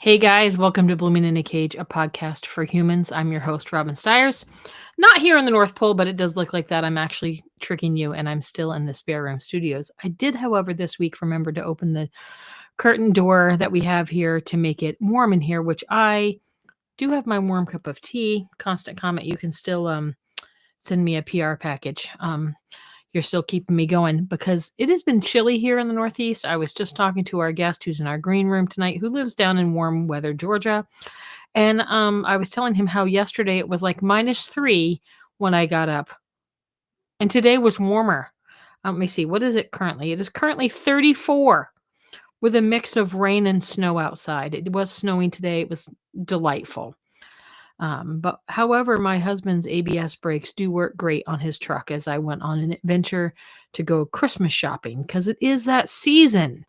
Hey guys, welcome to Blooming in a Cage, a podcast for humans. I'm your host, Robin Stiers. Not here in the North Pole, but it does look like that. I'm actually tricking you, and I'm still in the spare room studios. I did, however, this week remember to open the curtain door that we have here to make it warm in here, which I do have my warm cup of tea. Constant comment, you can still send me a PR package. You're still keeping me going because it has been chilly here in the Northeast. I was just talking to our guest who's in our green room tonight, who lives down in warm weather, Georgia. And I was telling him how yesterday it was like -3 when I got up. And today was warmer. Let me see. What is it currently? It is currently 34 with a mix of rain and snow outside. It was snowing today. It was delightful. But however, my husband's ABS brakes do work great on his truck as I went on an adventure to go Christmas shopping because it is that season.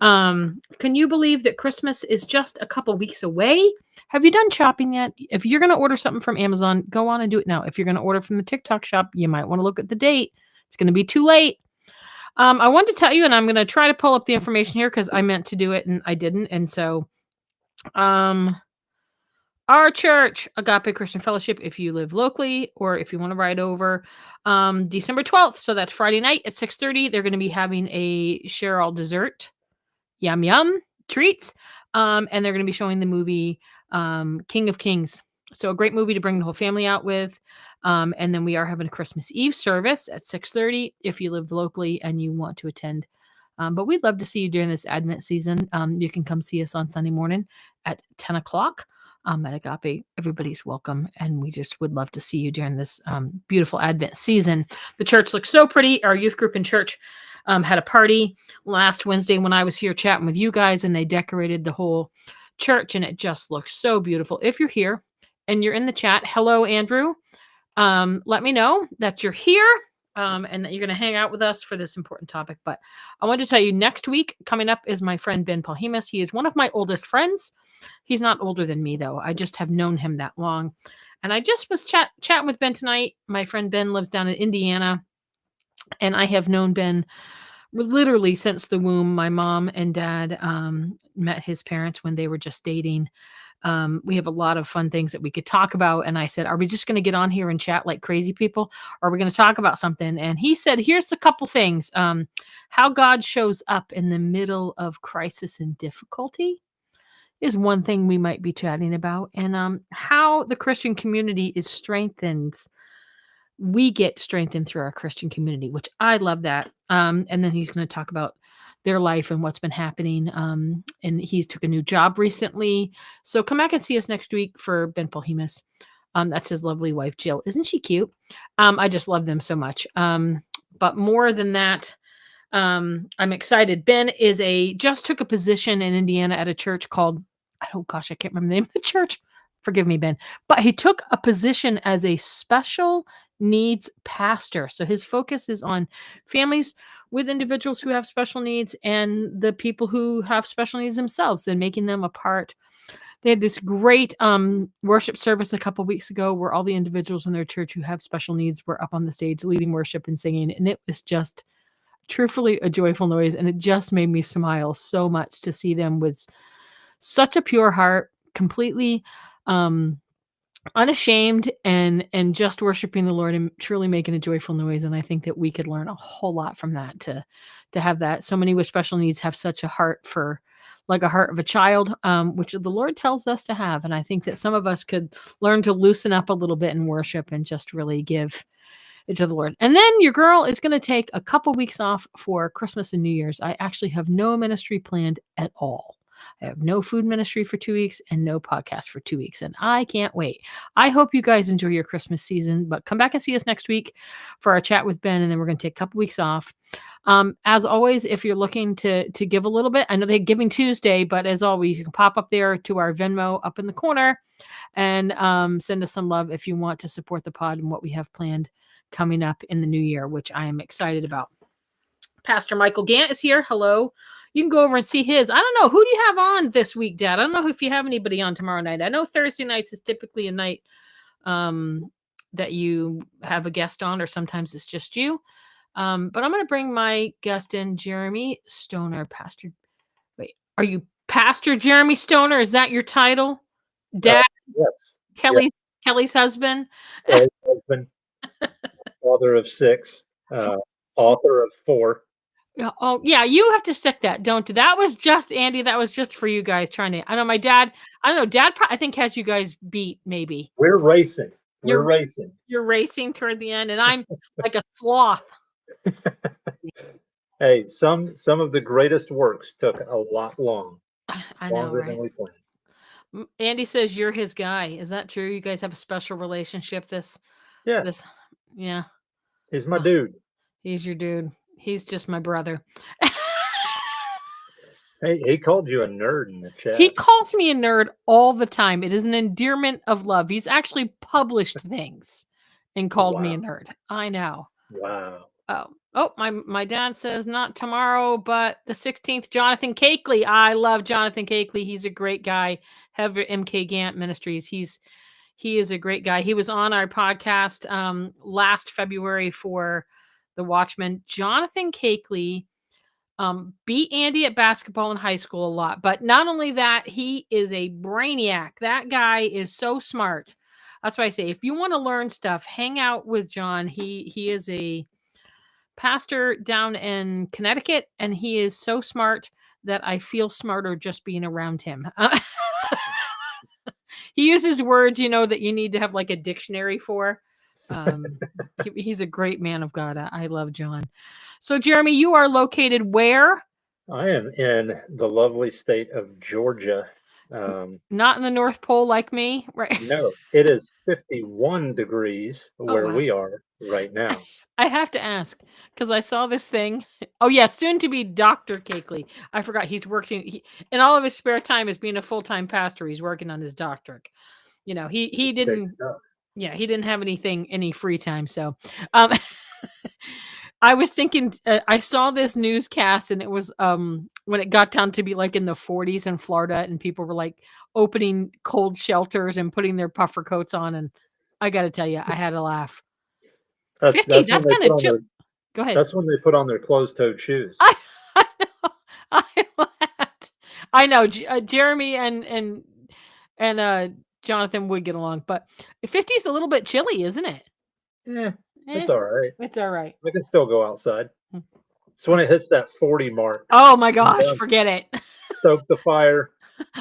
Can you believe that Christmas is just a couple weeks away? Have you done shopping yet? If you're going to order something from Amazon, go on and do it now. If you're going to order from the TikTok shop, you might want to look at the date. It's going to be too late. I wanted to tell you, and I'm going to try to pull up the information here because I meant to do it and I didn't. And so, our church, Agape Christian Fellowship, if you live locally or if you want to ride over, December 12th. So that's Friday night at 6:30. They're going to be having a share all dessert, yum yum treats, and they're going to be showing the movie King of Kings. So a great movie to bring the whole family out with. And then we are having a Christmas Eve service at 6:30 if you live locally and you want to attend. But we'd love to see you during this Advent season. You can come see us on Sunday morning at 10 o'clock at Agape. Everybody's welcome, and we just would love to see you during this beautiful Advent season. The church looks so pretty. Our youth group in church had a party last Wednesday when I was here chatting with you guys, and they decorated the whole church, and it just looks so beautiful. If you're here and you're in the chat, hello, Andrew. Let me know that you're here. And that you're going to hang out with us for this important topic. But I want to tell you, next week coming up is my friend Ben Palhimas. He is one of my oldest friends. He's not older than me, though. I just have known him that long. And I just was chatting with Ben tonight. My friend Ben lives down in Indiana. And I have known Ben literally since the womb. My mom and dad met his parents when they were just dating. We have a lot of fun things that we could talk about. And I said, are we just going to get on here and chat like crazy people? Or are we going to talk about something? And he said, here's a couple things. How God shows up in the middle of crisis and difficulty is one thing we might be chatting about. And how the Christian community is strengthened. We get strengthened through our Christian community, which I love that. And then he's going to talk about their life and what's been happening. And he's took a new job recently. So come back and see us next week for Ben Polhemus. That's his lovely wife, Jill. Isn't she cute? I just love them so much. But more than that, I'm excited. Ben just took a position in Indiana at a church called, oh gosh, I can't remember the name of the church. Forgive me, Ben. But he took a position as a special needs pastor. So his focus is on families with individuals who have special needs and the people who have special needs themselves and making them a part. They had this great worship service a couple weeks ago where all the individuals in their church who have special needs were up on the stage leading worship and singing. And it was just truthfully a joyful noise. And it just made me smile so much to see them with such a pure heart, completely unashamed and just worshiping the Lord and truly making a joyful noise. And I think that we could learn a whole lot from that to have that. So many with special needs have such a heart for like a heart of a child, which the Lord tells us to have. And I think that some of us could learn to loosen up a little bit in worship and just really give it to the Lord. And then your girl is going to take a couple weeks off for Christmas and New Year's. I actually have no ministry planned at all. I have no food ministry for 2 weeks and no podcast for 2 weeks. And I can't wait. I hope you guys enjoy your Christmas season, but come back and see us next week for our chat with Ben. And then we're going to take a couple weeks off. As always, if you're looking to give a little bit, I know they're Giving Tuesday, but as always, you can pop up there to our Venmo up in the corner and send us some love if you want to support the pod and what we have planned coming up in the new year, which I am excited about. Pastor Michael Gant is here. Hello. You can go over and see his. I don't know. Who do you have on this week, Dad? I don't know if you have anybody on tomorrow night. I know Thursday nights is typically a night that you have a guest on, or sometimes it's just you. But I'm going to bring my guest in, Jeremy Stoner. Pastor, wait, are you Pastor Jeremy Stoner, is that your title? Dad, Yes. Yeah. Kelly's husband? Kelly's husband, father of 6, author of 4. Yeah, oh, yeah, you have to stick that, don't you? That was just Andy, that was just for you guys trying to I know my dad I don't know, dad I think has you guys beat maybe. We're racing. We're You're racing. you're racing toward the end, and I'm like a sloth. Hey, some of the greatest works took a lot I know, longer than right? we planned. Andy says you're his guy. Is that true? You guys have a special relationship Yeah, this yeah. he's my Oh, dude. he's your dude. He's just my brother. Hey, he called you a nerd in the He chat. calls me a nerd all the time. It is an endearment of love. He's actually published things and called me a Wow. nerd. I know. Wow. Oh, my dad says not tomorrow, but the 16th. Jonathan Cakeley. I love Jonathan Cakeley. He's a great guy. Have MK Gant Ministries. He is a great guy. He was on our podcast last February for the Watchmen. Jonathan Cakeley beat Andy at basketball in high school a lot. But not only that, he is a brainiac. That guy is so smart. That's why I say if you want to learn stuff, hang out with John. He is a pastor down in Connecticut, and he is so smart that I feel smarter just being around him. He uses words, that you need to have like a dictionary for. He's a great man of God. I love John. So, Jeremy, you are located where? I am in the lovely state of Georgia. Not in the North Pole like me, right? No, it is 51 degrees Oh, where wow. we are right now. I have to ask because I saw this thing. Oh, yeah, soon to be Dr. Cakeley. I forgot he's working in all of his spare time as being a full-time pastor. He's working on his doctorate. He It's big didn't, stuff. yeah, he didn't have any free time. So, um, I was thinking, I saw this newscast and it was when it got down to be like in the 40s in Florida and people were like opening cold shelters and putting their puffer coats on. And I got to tell you, I had a laugh. 50, That's when that's they kind put of on chill. their Go ahead. closed-toed shoes. I know. I laughed. I know. Jeremy and Jonathan would get along, but 50 is a little bit chilly, isn't it? Yeah, Eh, it's all right. it's all right. I can still go outside. Mm. It's when it hits that 40 mark. Oh my I'm gosh, done. forget it. Stoke the fire,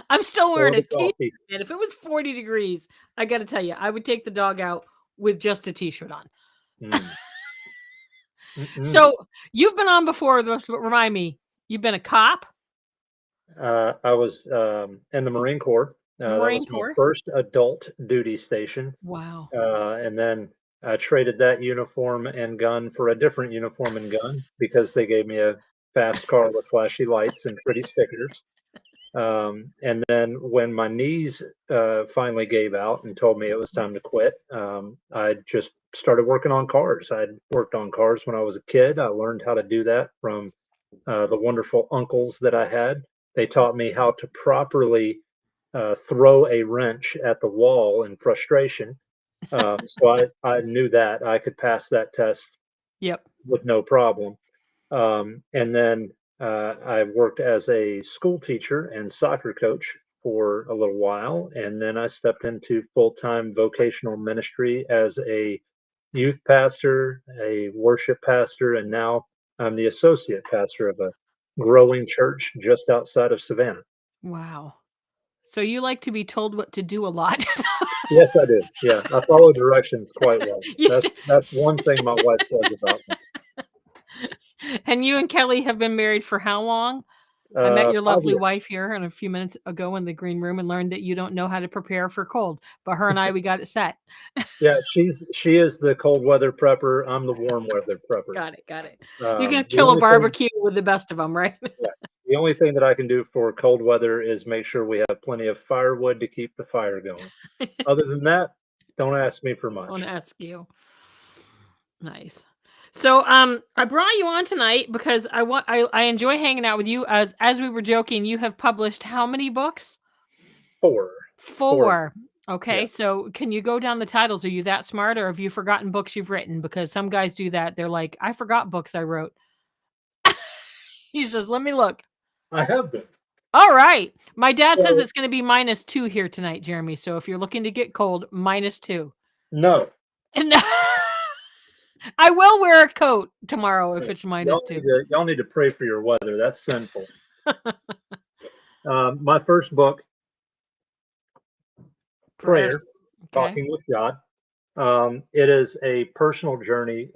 I'm still pour wearing a the t-shirt, coffee. and if it was 40 degrees, I gotta tell you, I would take the dog out with just a t-shirt on. Mm. Mm-mm. So, you've been on before, remind me, you've been a cop? I was in the Marine Corps. That Marine was my Corps? first adult duty station. Wow. And then I traded that uniform and gun for a different uniform and gun because they gave me a fast car with flashy lights and pretty stickers. And then when my knees finally gave out and told me it was time to quit, I just started working on cars. I'd worked on cars when I was a kid. I learned how to do that from the wonderful uncles that I had. They taught me how to properly throw a wrench at the wall in frustration. So I knew that I could pass that test Yep. with no problem. And then I worked as a school teacher and soccer coach for a little while. And then I stepped into full time vocational ministry as a youth pastor, a worship pastor, and now I'm the associate pastor of a growing church just outside of Savannah. Wow. So you like to be told what to do a lot. Yes, I do. Yeah, I follow directions quite well. You should That's one thing my wife says about me. And you and Kelly have been married for how long? I met your 5 lovely years. wife here and a few minutes ago in the green room and learned that you don't know how to prepare for cold, but her and I, we got it set. Yeah, she is the cold weather prepper. I'm the warm weather prepper. Got it, got it. You can The kill a only thing, barbecue with the best of them, right? yeah, the only thing that I can do for cold weather is make sure we have plenty of firewood to keep the fire going. Other than that, don't ask me for I wanna much. ask you. Nice. So, I brought you on tonight because I enjoy hanging out with you. As we were joking, you have published how many books? 4, 4. 4. Yeah. Okay, so can you go down the titles? Are you that smart, or have you forgotten books you've written? Because some guys do that. They're like, "I forgot books I wrote." He says, "Let me look." I have been. All right. My dad says So, it's going to be -2 here tonight, Jeremy. So if you're looking to get cold, -2. no. And I will wear a coat tomorrow if it's Y'all need -2. to y'all need to pray for your weather. That's sinful. My first book, Prayers. Prayer, Okay. Talking with God. It is a personal journey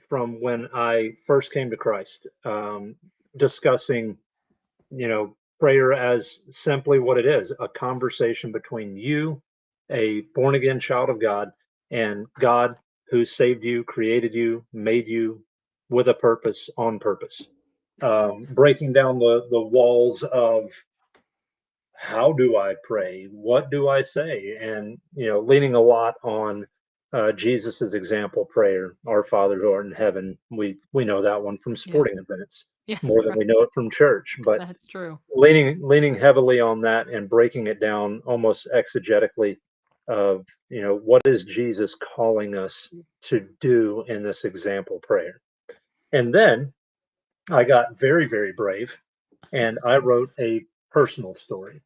from when I first came to Christ, discussing, prayer as simply what it is, a conversation between you, a born again child of God, and God who saved you, created you, made you with a purpose, on purpose. Breaking down the walls of how do I pray? What do I say? And, leaning a lot on Jesus's example prayer, Our Father who art in heaven. We know that one from Yeah. sporting events Yeah. more than Right. we know it from church, but That's true. leaning heavily on that and breaking it down almost exegetically of, what is Jesus calling us to do in this example prayer? And then I got very, very brave and I wrote a personal story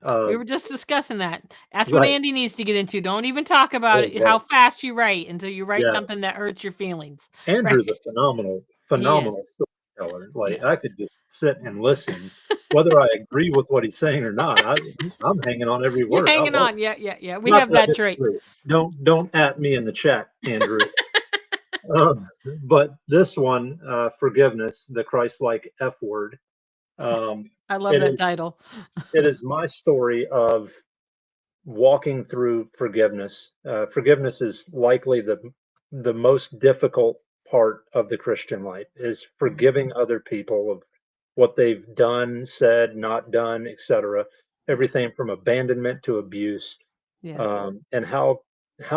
We of were just discussing that. That's what right. Andy needs to get into. Don't even talk about Oh, it, how right. fast you write until you write something Yes. that hurts your feelings. Right? Andrew's a phenomenal, He is. phenomenal storyteller. Like Yes. I could just sit and listen, whether I agree with what he's saying or not. I'm hanging on every You're word. I hanging love on. it. Yeah, yeah, yeah. We Not have that I that trait. disagree. Don't at me in the chat, Andrew. Um, but this one, forgiveness, the Christ-like F word. Um, I love it that is title. it is my story of walking through forgiveness. Forgiveness is likely the most difficult part of the Christian life is Mhm. forgiving other people of what they've done, said, not done, etc. Yeah. Everything from abandonment to abuse, Yeah. and how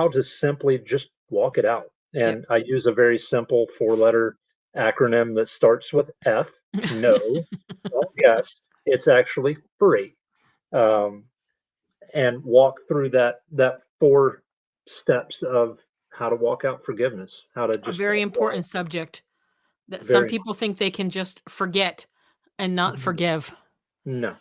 to simply just walk it out. Yep. And I use a very simple four-letter acronym that starts with F. No, well, yes, it's actually free. Um, and walk through that four steps of how to walk out forgiveness, how to A just very apply important it. subject that some Very people think they can just forget and not much. forgive. No,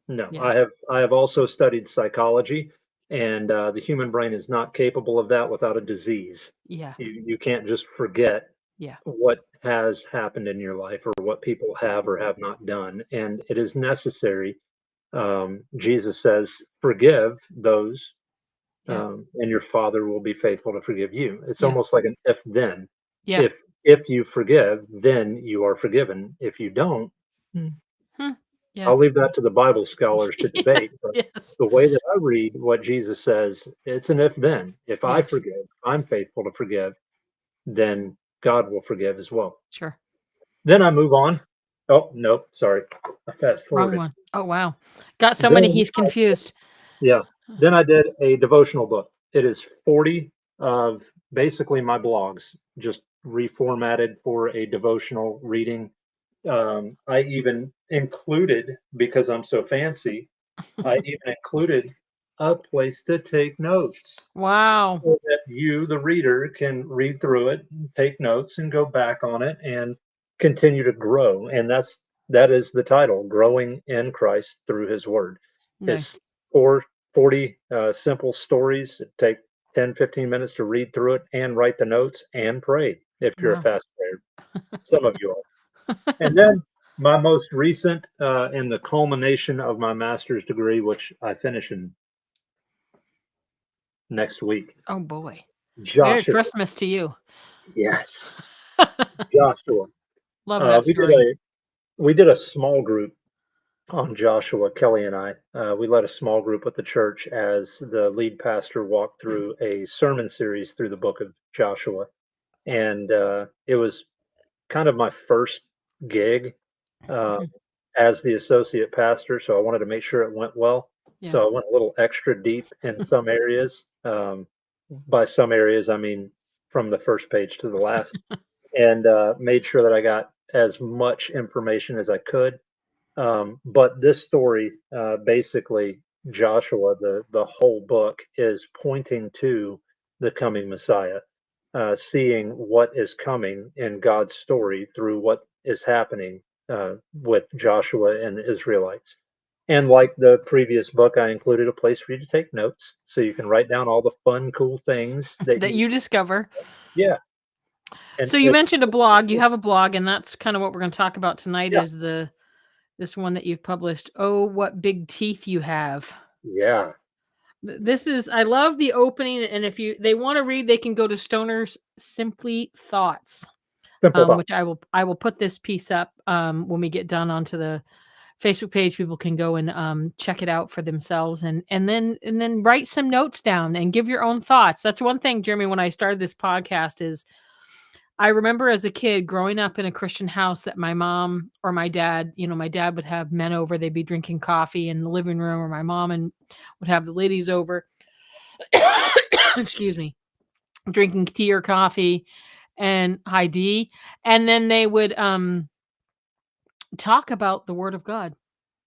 no. Yeah. I have also studied psychology, and the human brain is not capable of that without a disease. Yeah. You can't just forget Yeah. what has happened in your life or what people have or have not done, and it is necessary. Jesus says, "Forgive those Yeah. and your father will be faithful to forgive you." It's Yeah. almost like an if then. Yeah. If you forgive, then you are forgiven. If you don't, hmm, Hmm. Yeah. I'll leave that to the Bible scholars to Yeah. debate. But Yes. the way that I read what Jesus says, it's an if then. If I Yeah. forgive, I'm faithful to forgive, then God will forgive as well. Sure. Then I move on. Oh, no, sorry. I fast Wrong forwarded. one. Oh, wow. Got so many Then he's confused. Yeah. Then I did a devotional book. It is 40 of basically my blogs, just reformatted for a devotional reading. I even included, because I'm so fancy, I even included a place to take notes Wow. so that you, the reader, can read through it, take notes, and go back on it and continue to grow. And that is the title, Growing in Christ Through His Word. It's Nice. four 40 simple stories. It take 10, 15 minutes to read through it and write the notes and pray if you're a Wow. fast player. Some of you are. And then my most recent and the culmination of my master's degree, which I finish in next week, Oh, boy. Merry Joshua. Christmas to you. Yes, Joshua. Love Uh, that we did story. a we did a small group on Joshua. Kelly and I. We led a small group with the church as the lead pastor walked through a sermon series through the book of Joshua, and it was kind of my first gig uh, Mhm. as the associate pastor. So I wanted to make sure it went well. Yeah. So I went a little extra deep in some areas. By some areas, I mean from the first page to the last, and made sure that I got as much information as I could. But this story, basically, Joshua, the whole book is pointing to the coming Messiah, seeing what is coming in God's story through what is happening with Joshua and the Israelites. And like the previous book, I included a place for you to take notes so you can write down all the fun, cool things that that you, you discover. yeah. And So you it's, mentioned a blog. You have a blog, and that's kind of what we're going to talk about tonight. yeah, Is the this one that you've published? Oh, what big teeth you have! yeah, This is I love the opening, and if they want to read, they can go to Stoner's Simply Thoughts, simple thought. which I will put this piece up when we get done onto the Facebook page. People can go and check it out for themselves, and then write some notes down and give your own thoughts. That's one thing, Jeremy. When I started this podcast, is I remember as a kid growing up in a Christian house that my mom or my dad, my dad would have men over. They'd be drinking coffee in the living room, or my mom and would have the ladies over. Excuse me, drinking tea or coffee and high D, and then they would talk about the Word of God,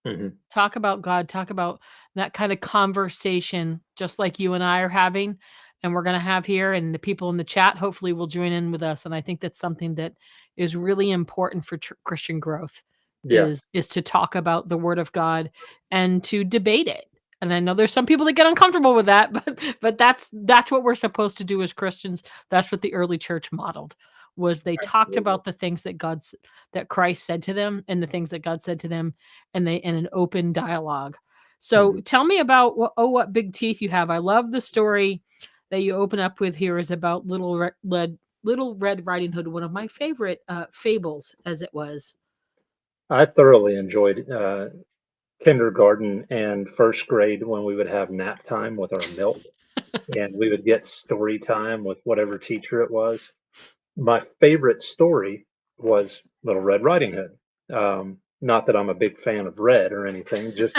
Hmm. talk about God, talk about that kind of conversation, just like you and I are having, and we're going to have here, and the people in the chat hopefully will join in with us. And I think that's something that is really important for Christian growth Yes. is to talk about the Word of God and to debate it. And I know there's some people that get uncomfortable with that, but that's what we're supposed to do as Christians. That's what the early church modeled, was they talked Absolutely. about the things that Christ said to them and the things that God said to them, and they in an open dialogue. So Hmm. tell me about what big teeth you have. I love the story that you open up with here is about Little Red Riding Hood, one of my favorite fables as it was. I thoroughly enjoyed kindergarten and first grade when we would have nap time with our milk and we would get story time with whatever teacher it was. My favorite story was Little Red Riding Hood. Not that I'm a big fan of red or anything, just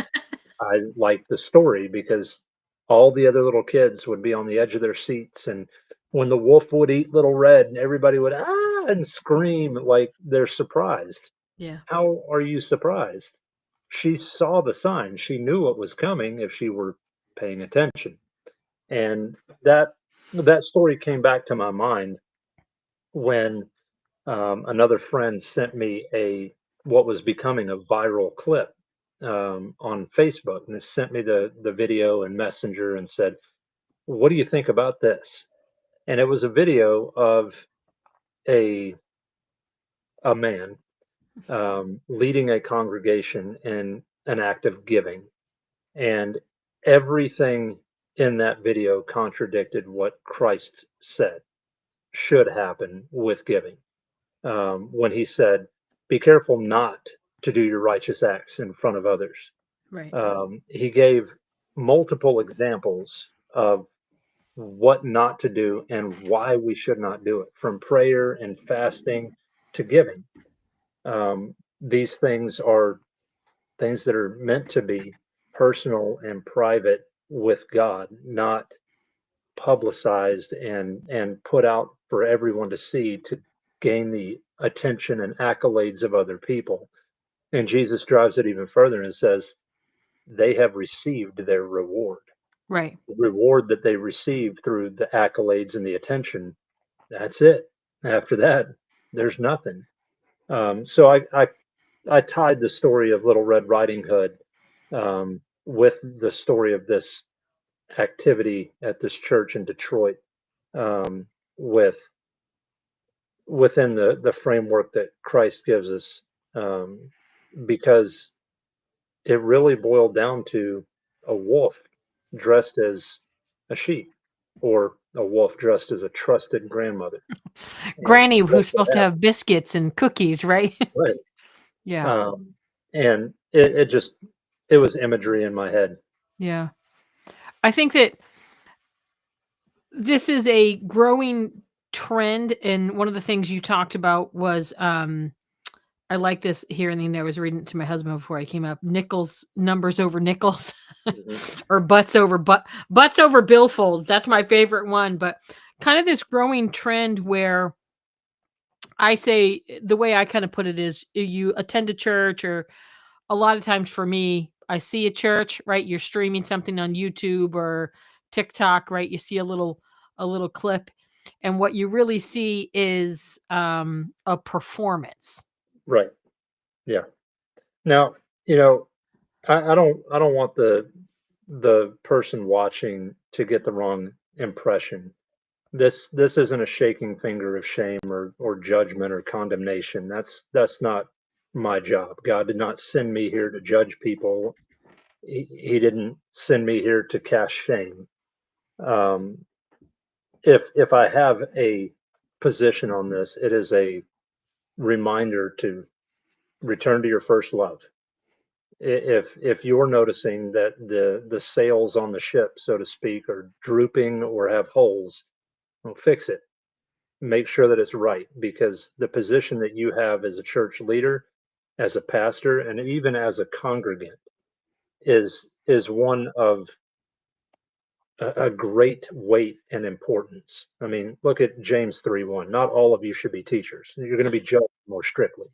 I liked the story because all the other little kids would be on the edge of their seats, and when the wolf would eat Little Red, everybody would and scream like they're surprised. Yeah. How are you surprised? She saw the sign. She knew what was coming if she were paying attention. And that that story came back to my mind when another friend sent me a what was becoming a viral clip on Facebook, and it sent me the video and Messenger and said, "What do you think about this?" And it was a video of a a man leading a congregation in an act of giving, and everything in that video contradicted what Christ said should happen with giving. When he said, "Be careful not to do your righteous acts in front of others." Right. He gave multiple examples of what not to do and why we should not do it, from prayer and fasting to giving. These things are things that are meant to be personal and private with God, not publicized and put out for everyone to see to gain the attention and accolades of other people. And Jesus drives it even further and says, they have received their reward. Right. The reward that they received through the accolades and the attention, that's it. After that, there's nothing. So I tied the story of Little Red Riding Hood with the story of this activity at this church in Detroit, um, with within the framework that Christ gives us, um, because it really boiled down to a wolf dressed as a sheep, or a wolf dressed as a trusted grandmother, and Granny that's who's what supposed to have biscuits and cookies, right? happened. Yeah. Right. And it just it was imagery in my head. Yeah. I think that this is a growing trend, and one of the things you talked about was I like this here, and then I was reading it to my husband before I came up. Nickels numbers over nickels, Mhm. or butts over billfolds. That's my favorite one. But kind of this growing trend where I say the way I kind of put it is you attend a church, or a lot of times for me, I see a church, right? You're streaming something on YouTube or TikTok, right? You see a little clip, and what you really see is a performance. Right. Yeah. Now, you know, I don't want the person watching to get the wrong impression. This isn't a shaking finger of shame or judgment or condemnation. That's not my job. God did not send me here to judge people. He didn't send me here to cast shame. Um, if I have a position on this, it is a reminder to return to your first love. If you're noticing that the sails on the ship, so to speak, are drooping or have holes, well, fix it. Make sure that it's right, because the position that you have as a church leader, as a pastor, and even as a congregant is one of a great weight and importance. I mean, look at James 3:1. Not all of you should be teachers. You're going to be judged more strictly. Yep.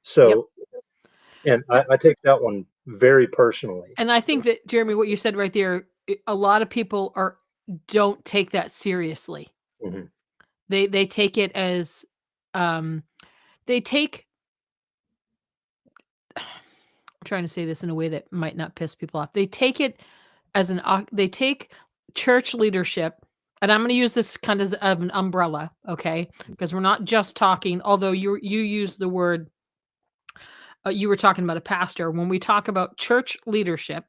So, and Uh, I take that one very personally. And I think that, Jeremy, what you said right there, a lot of people don't take that seriously. Mhm. They take it as um they take I'm trying to say this in a way that might not piss people off. They take it as they take church leadership, and I'm going to use this kind of an umbrella, okay? Because we're not just talking, although you use the word, you were talking about a pastor. When we talk about church leadership,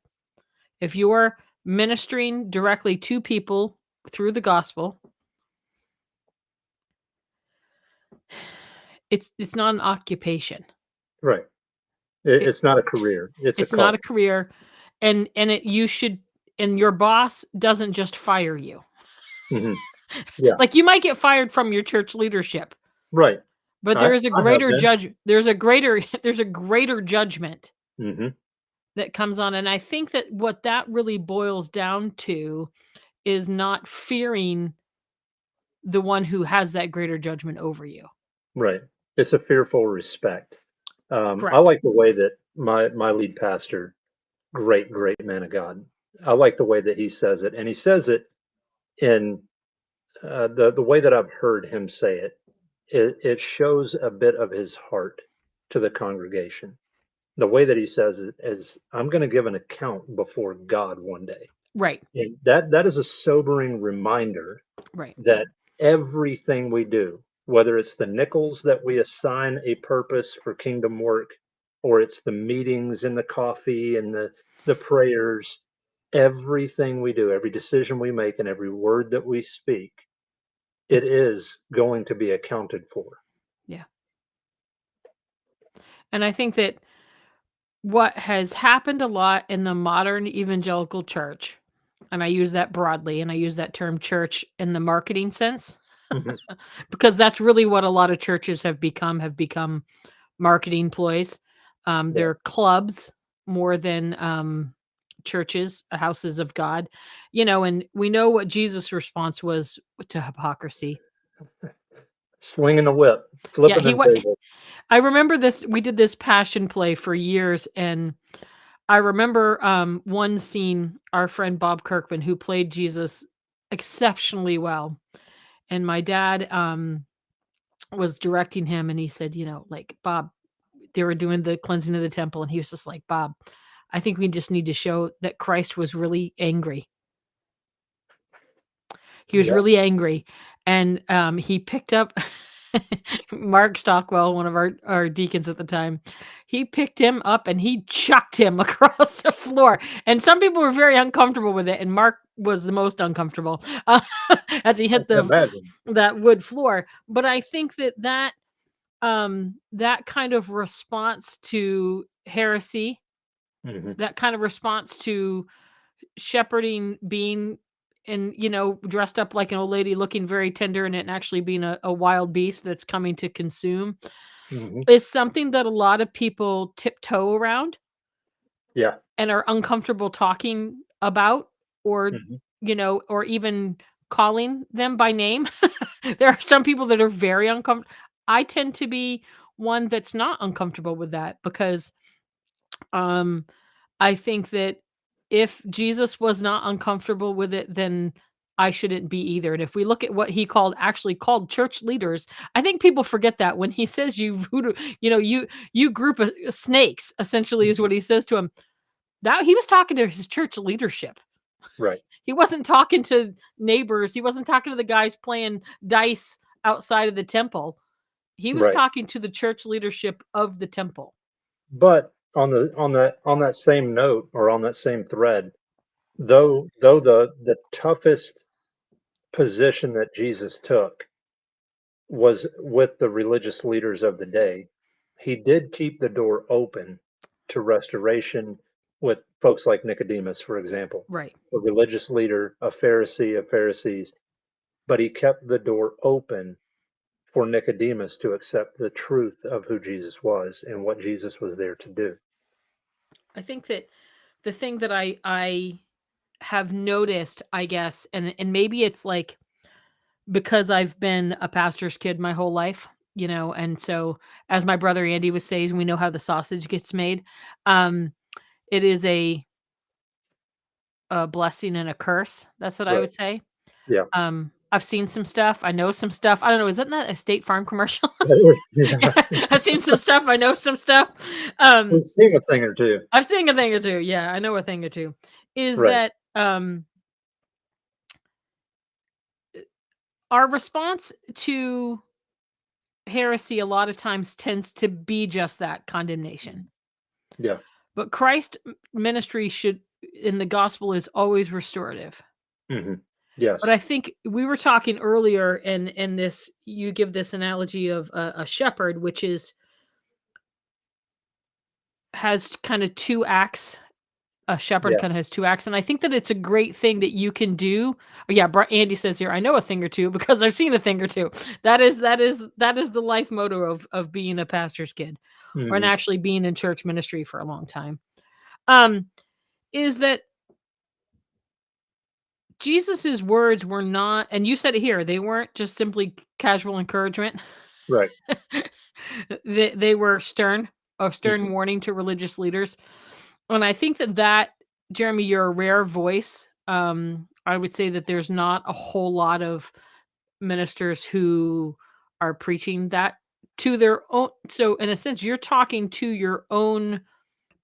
if you're ministering directly to people through the gospel, it's not an occupation. Right. It, It's not a career. It's a it's not a call. career, and it you should and your boss doesn't just fire you. Mhm. Yeah. Like, you might get fired from your church leadership, Right. but I there is a I have greater been. there's a greater judgment Mhm. that comes on, and I think that what that really boils down to is not fearing the one who has that greater judgment over you. Right. It's a fearful respect. I Correct. like the way that my lead pastor, great man of God. I like the way that he says it, and he says it in the way that I've heard him say it. It shows a bit of his heart to the congregation. The way that he says it is, "I'm going to give an account before God one day." Right. And that is a sobering reminder Right. that everything we do, whether it's the nickels that we assign a purpose for kingdom work, or it's the meetings and the coffee and the prayers, everything we do, every decision we make, and every word that we speak, it is going to be accounted for. Yeah. And I think that what has happened a lot in the modern evangelical church, and I use that broadly, and I use that term church in the marketing sense, Mhm. because that's really what a lot of churches have become marketing ploys. Yeah. They're clubs more than churches, houses of God, and we know what Jesus' response was to hypocrisy. Slinging the whip, Yeah, flipping he them what tables. I remember this. We did this passion play for years, and I remember one scene. Our friend Bob Kirkman, who played Jesus exceptionally well, and my dad was directing him, and he said, like, Bob, they were doing the cleansing of the temple, and he was just like, Bob, I think we just need to show that Christ was really angry. He was Yeah. really angry, and, he picked up Mark Stockwell, one of our deacons at the time. He picked him up and he chucked him across the floor, and some people were very uncomfortable with it, and Mark was the most uncomfortable, as he I hit can the imagine. that wood floor. But I think that kind of response to heresy, Mhm. that kind of response to shepherding, being dressed up like an old lady, looking very tender, and it actually being a wild beast that's coming to consume, Mhm. is something that a lot of people tiptoe around Yeah. and are uncomfortable talking about, or Mhm. or even calling them by name. There are some people that are very uncomfortable. I tend to be one that's not uncomfortable with that, because um I think that if Jesus was not uncomfortable with it, then I shouldn't be either. And if we look at what he actually called church leaders, I think people forget that when he says you voodoo, you group of snakes, essentially is what he says to them. That he was talking to his church leadership. Right. He wasn't talking to neighbors. He wasn't talking to the guys playing dice outside of the temple. He was Right. talking to the church leadership of the temple. But on that same note, or on that same thread, though the toughest position that Jesus took was with the religious leaders of the day, he did keep the door open to restoration with folks like Nicodemus, for example, Right. a religious leader, a Pharisee of Pharisees, but he kept the door open for Nicodemus to accept the truth of who Jesus was and what Jesus was there to do. I think that the thing that I have noticed, I guess, and maybe it's like because I've been a pastor's kid my whole life, and so as my brother Andy was saying, we know how the sausage gets made. Um, it is a blessing and a curse. That's what I Right. would say. Yeah. I've seen some stuff. I know some stuff. I don't know. Isn't that a State Farm commercial? Yeah. I've seen some stuff. I know some stuff. We've seen a thing or two. I've seen a thing or two. Yeah, I know a thing or two. Is Right. that our response to heresy a lot of times tends to be just that condemnation. Yeah. But Christ ministry should in the gospel is always restorative. Mhm. But I Yes. think we were talking earlier in this you give this analogy of a shepherd, which is has kind of 2 acts. A shepherd Yeah. kinda has 2 acts, and I think that it's a great thing that you can do. Oh, yeah, Bri Andy says here, "I know a thing or two because I've seen a thing or two." That is the life motto of being a pastor's kid, or and Mhm. actually being in church ministry for a long time. Um, is that Jesus's words were not and you said it here, they weren't just simply casual encouragement. Right. They were stern, a stern Mhm. warning to religious leaders. And I think that Jeremy, you're a rare voice. I would say that there's not a whole lot of ministers who are preaching that to their own. So, in a sense, you're talking to your own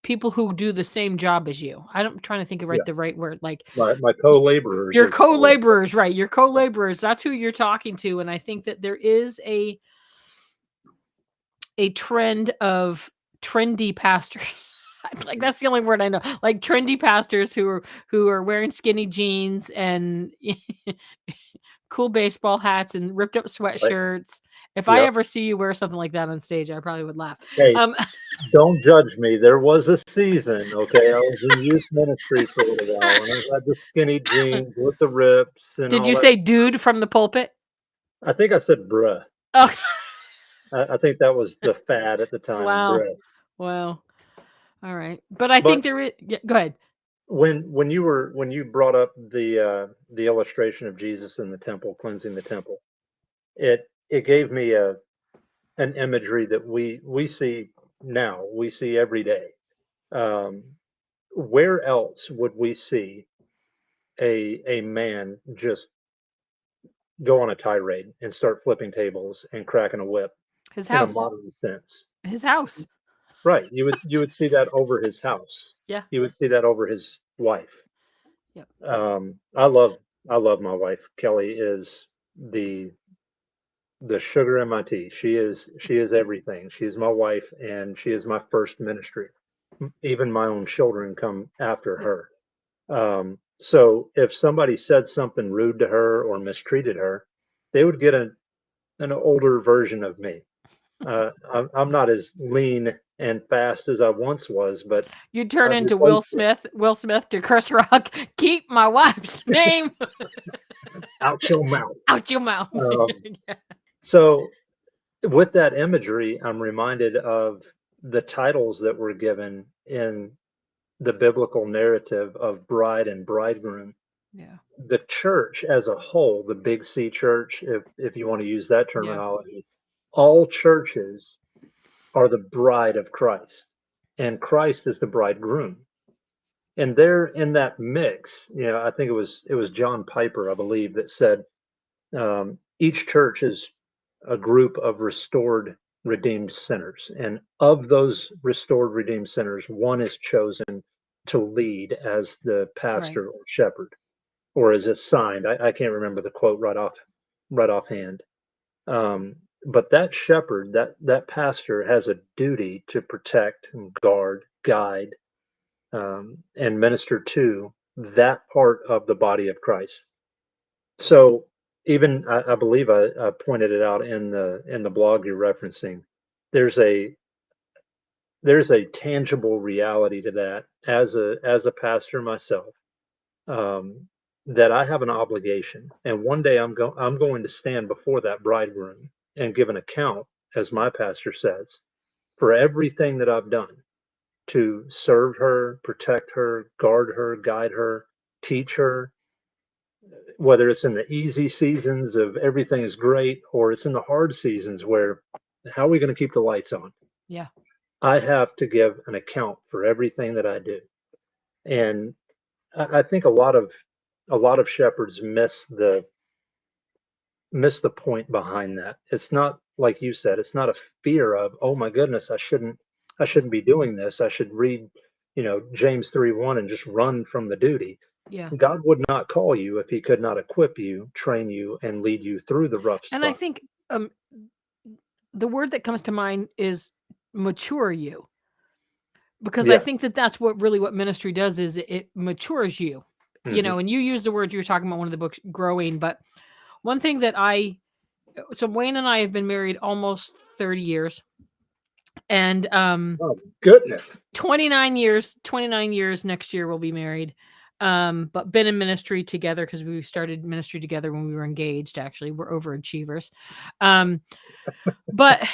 people who do the same job as you. I'm trying to think of Yeah. the right word. Like My co-laborers, your as you call them. co-laborers, right? Your co-laborers. That's who you're talking to, and I think that there is a trend of trendy pastors. Like Mm. that's the only word I know. Like trendy pastors who are wearing skinny jeans and cool baseball hats and ripped up Right. sweatshirts. If I Yep. ever see you wear something like that on stage, I probably would laugh. Hey, Um, don't judge me. There was a season, okay? I was in youth ministry for a little while, and I had the skinny jeans with the rips and did all you that say stuff. dude from the pulpit? I think I said "bruh." Oh, I think that was the fad at the time, wow. bruh. Well, all right. But I think But there is yeah, go ahead. when you brought up the illustration of Jesus in the temple, cleansing the temple, it gave me a an imagery that we see now, we see every day. Um, where else would we see a man just go on a tirade and start flipping tables and cracking a whip His in a house. modern sense? His house. Right. You would see that over his house. Yeah. You would see that over his wife. Yep. I love my wife. Kelly is the the sugar in my tea. She is everything. She's my wife and she is my first ministry. Even my own children come after Yep. her. So if somebody said something rude to her or mistreated her, they would get an older version of me. I'm not as lean and fast as I once was, but You turn I've into Will replaced it. Smith. Will Smith to Chris Rock. Keep my wife's name Out your mouth. out your mouth. Um, Yeah. so with that imagery, I'm reminded of the titles that were given in the biblical narrative of bride and bridegroom. Yeah. The church as a whole, the Big C church, if you want to use that Yeah. terminology, all churches are the bride of Christ, and Christ is the bridegroom. And there in that mix, I think it was John Piper, I believe, that said each church is a group of restored, redeemed sinners, and of those restored, redeemed sinners, one is chosen to lead as the Right. pastor or shepherd, or is assigned. I can't remember the quote right offhand. Um, but that shepherd, that pastor, has a duty to protect and guard, guide, and minister to that part of the body of Christ. So even I believe I pointed it out in the blog you're referencing. There's a there's a tangible reality to that as a pastor myself, um, that I have an obligation, and one day I'm going to stand before that bridegroom and give an account, as my pastor says, for everything that I've done to serve her, protect her, guard her, guide her, teach her, whether it's in the easy seasons of everything is great or it's in the hard seasons where how are we going to keep the lights on? Yeah. I have to give an account for everything that I do. And I think a lot of shepherds miss the point behind that. It's not like you said, it's not a fear of, oh my goodness, I shouldn't be doing this. I should read, James 3:1 and just run from the duty. Yeah. God would not call you if he could not equip you, train you, and lead you through the rough And I spot. think the word that comes to mind is mature you, because I Yeah. think that that's what ministry does is it matures you. Hmm. And you use the word, you were talking about one of the books, growing. But one thing that so Wayne and I have been married almost 30 years, and Oh goodness. 29 years next year we'll be married. But been in ministry together because we started ministry together when we were engaged. Actually, we're overachievers. Um, but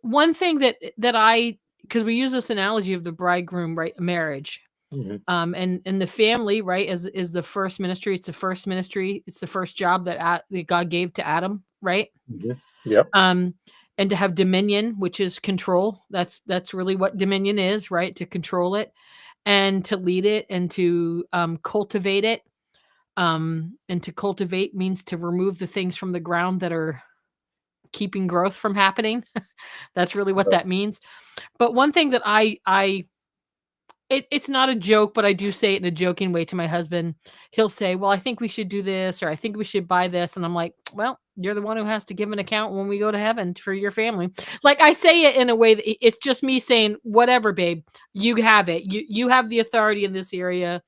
one thing that I because we use this analogy of the bridegroom, right? Marriage. Hmm. And the family, right, is the first ministry. It's the first ministry. It's the first job that God gave to Adam, right? Hmm. Yep. Um, and to have dominion, which is control. That's really what dominion is, right? To control it and to lead it and to cultivate it. And to cultivate means to remove the things from the ground that are keeping growth from happening. That's really what Right. that means. But one thing that it's not a joke, but I do say it in a joking way to my husband. He'll say, "Well, I think we should do this, or I think we should buy this." And I'm like, "Well, you're the one who has to give an account when we go to heaven for your family." Like, I say it in a way that it's just me saying, "Whatever, babe, you have it. You have the authority in this area.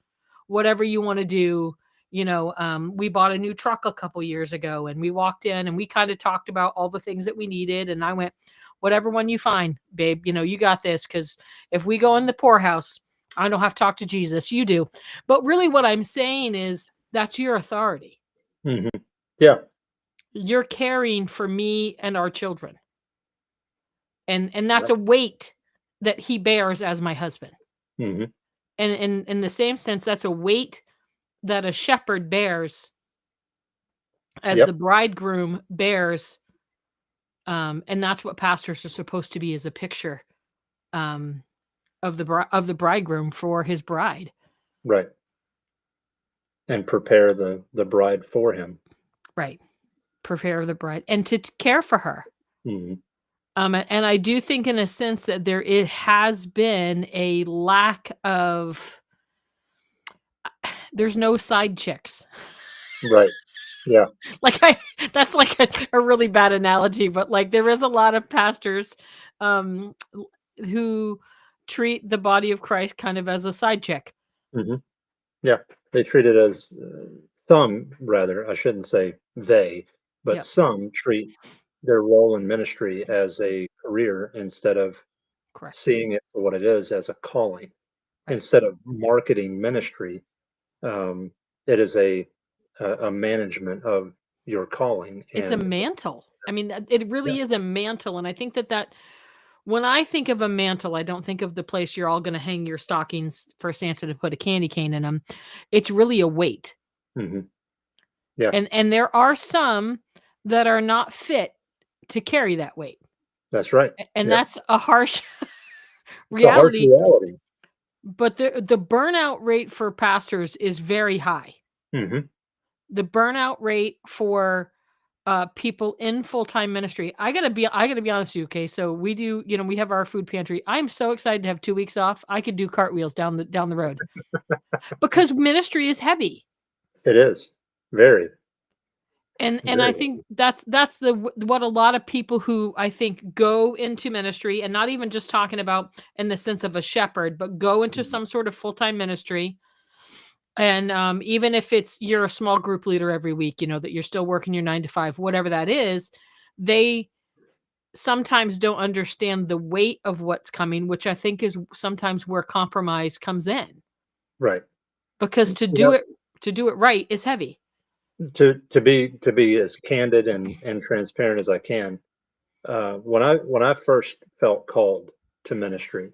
Whatever you want to do." We bought a new truck a couple years ago, and we walked in and we kind of talked about all the things that we needed. And I went, "Whatever one you find, babe, you got this. Because if we go in the poorhouse, I don't have to talk to Jesus. You do." But really, what I'm saying is that's your authority. Hmm. Yeah. You're caring for me and our children. And that's Yep. a weight that he bears as my husband. Hmm. And in the same sense, that's a weight that a shepherd bears as the Yep. bridegroom bears. And that's what pastors are supposed to be, as a picture um, of the bridegroom for his bride. Right. And prepare the bride for him. Right. Prepare the bride and to care for her. Hmm. And I do think, in a sense, that it has been a lack of. There's no side chicks. Right. Yeah. Like, that's like a really bad analogy, but like there is a lot of pastors who treat the body of Christ kind of as a side chick. Hmm. Yeah, they treat it as some rather, I shouldn't say they, but Yep. some treat their role in ministry as a career instead of Correct. seeing it for what it is, as a calling. Right. Instead of marketing ministry, um, it is a management of your calling. It's a And mantle. I mean, it yeah, really is a mantle. And I think that when I think of a mantle, I don't think of the place you're all going to hang your stockings for Santa to put a candy cane in them. It's really a weight. hmm, yeah, And there are some that are not fit to carry that weight. that's right. And Yep, that's a harsh it's a harsh reality, reality. but the burnout rate for pastors is very high. Hmm. The burnout rate for people in full-time ministry. I gotta be honest with you, okay? So we do, we have our food pantry. I'm so excited to have 2 weeks off. I could do cartwheels down the road because ministry is heavy. It is very, And I very. think that's what a lot of people who I think go into ministry, and not even just talking about in the sense of a shepherd, but go into Mhm. some sort of full-time ministry. And even if it's you're a small group leader every week, that you're still working your 9 to 5, whatever that is, they sometimes don't understand the weight of what's coming, which I think is sometimes where compromise comes in, Right. because You know, to do it right is heavy. to be as candid and transparent as I can, when I first felt called to ministry,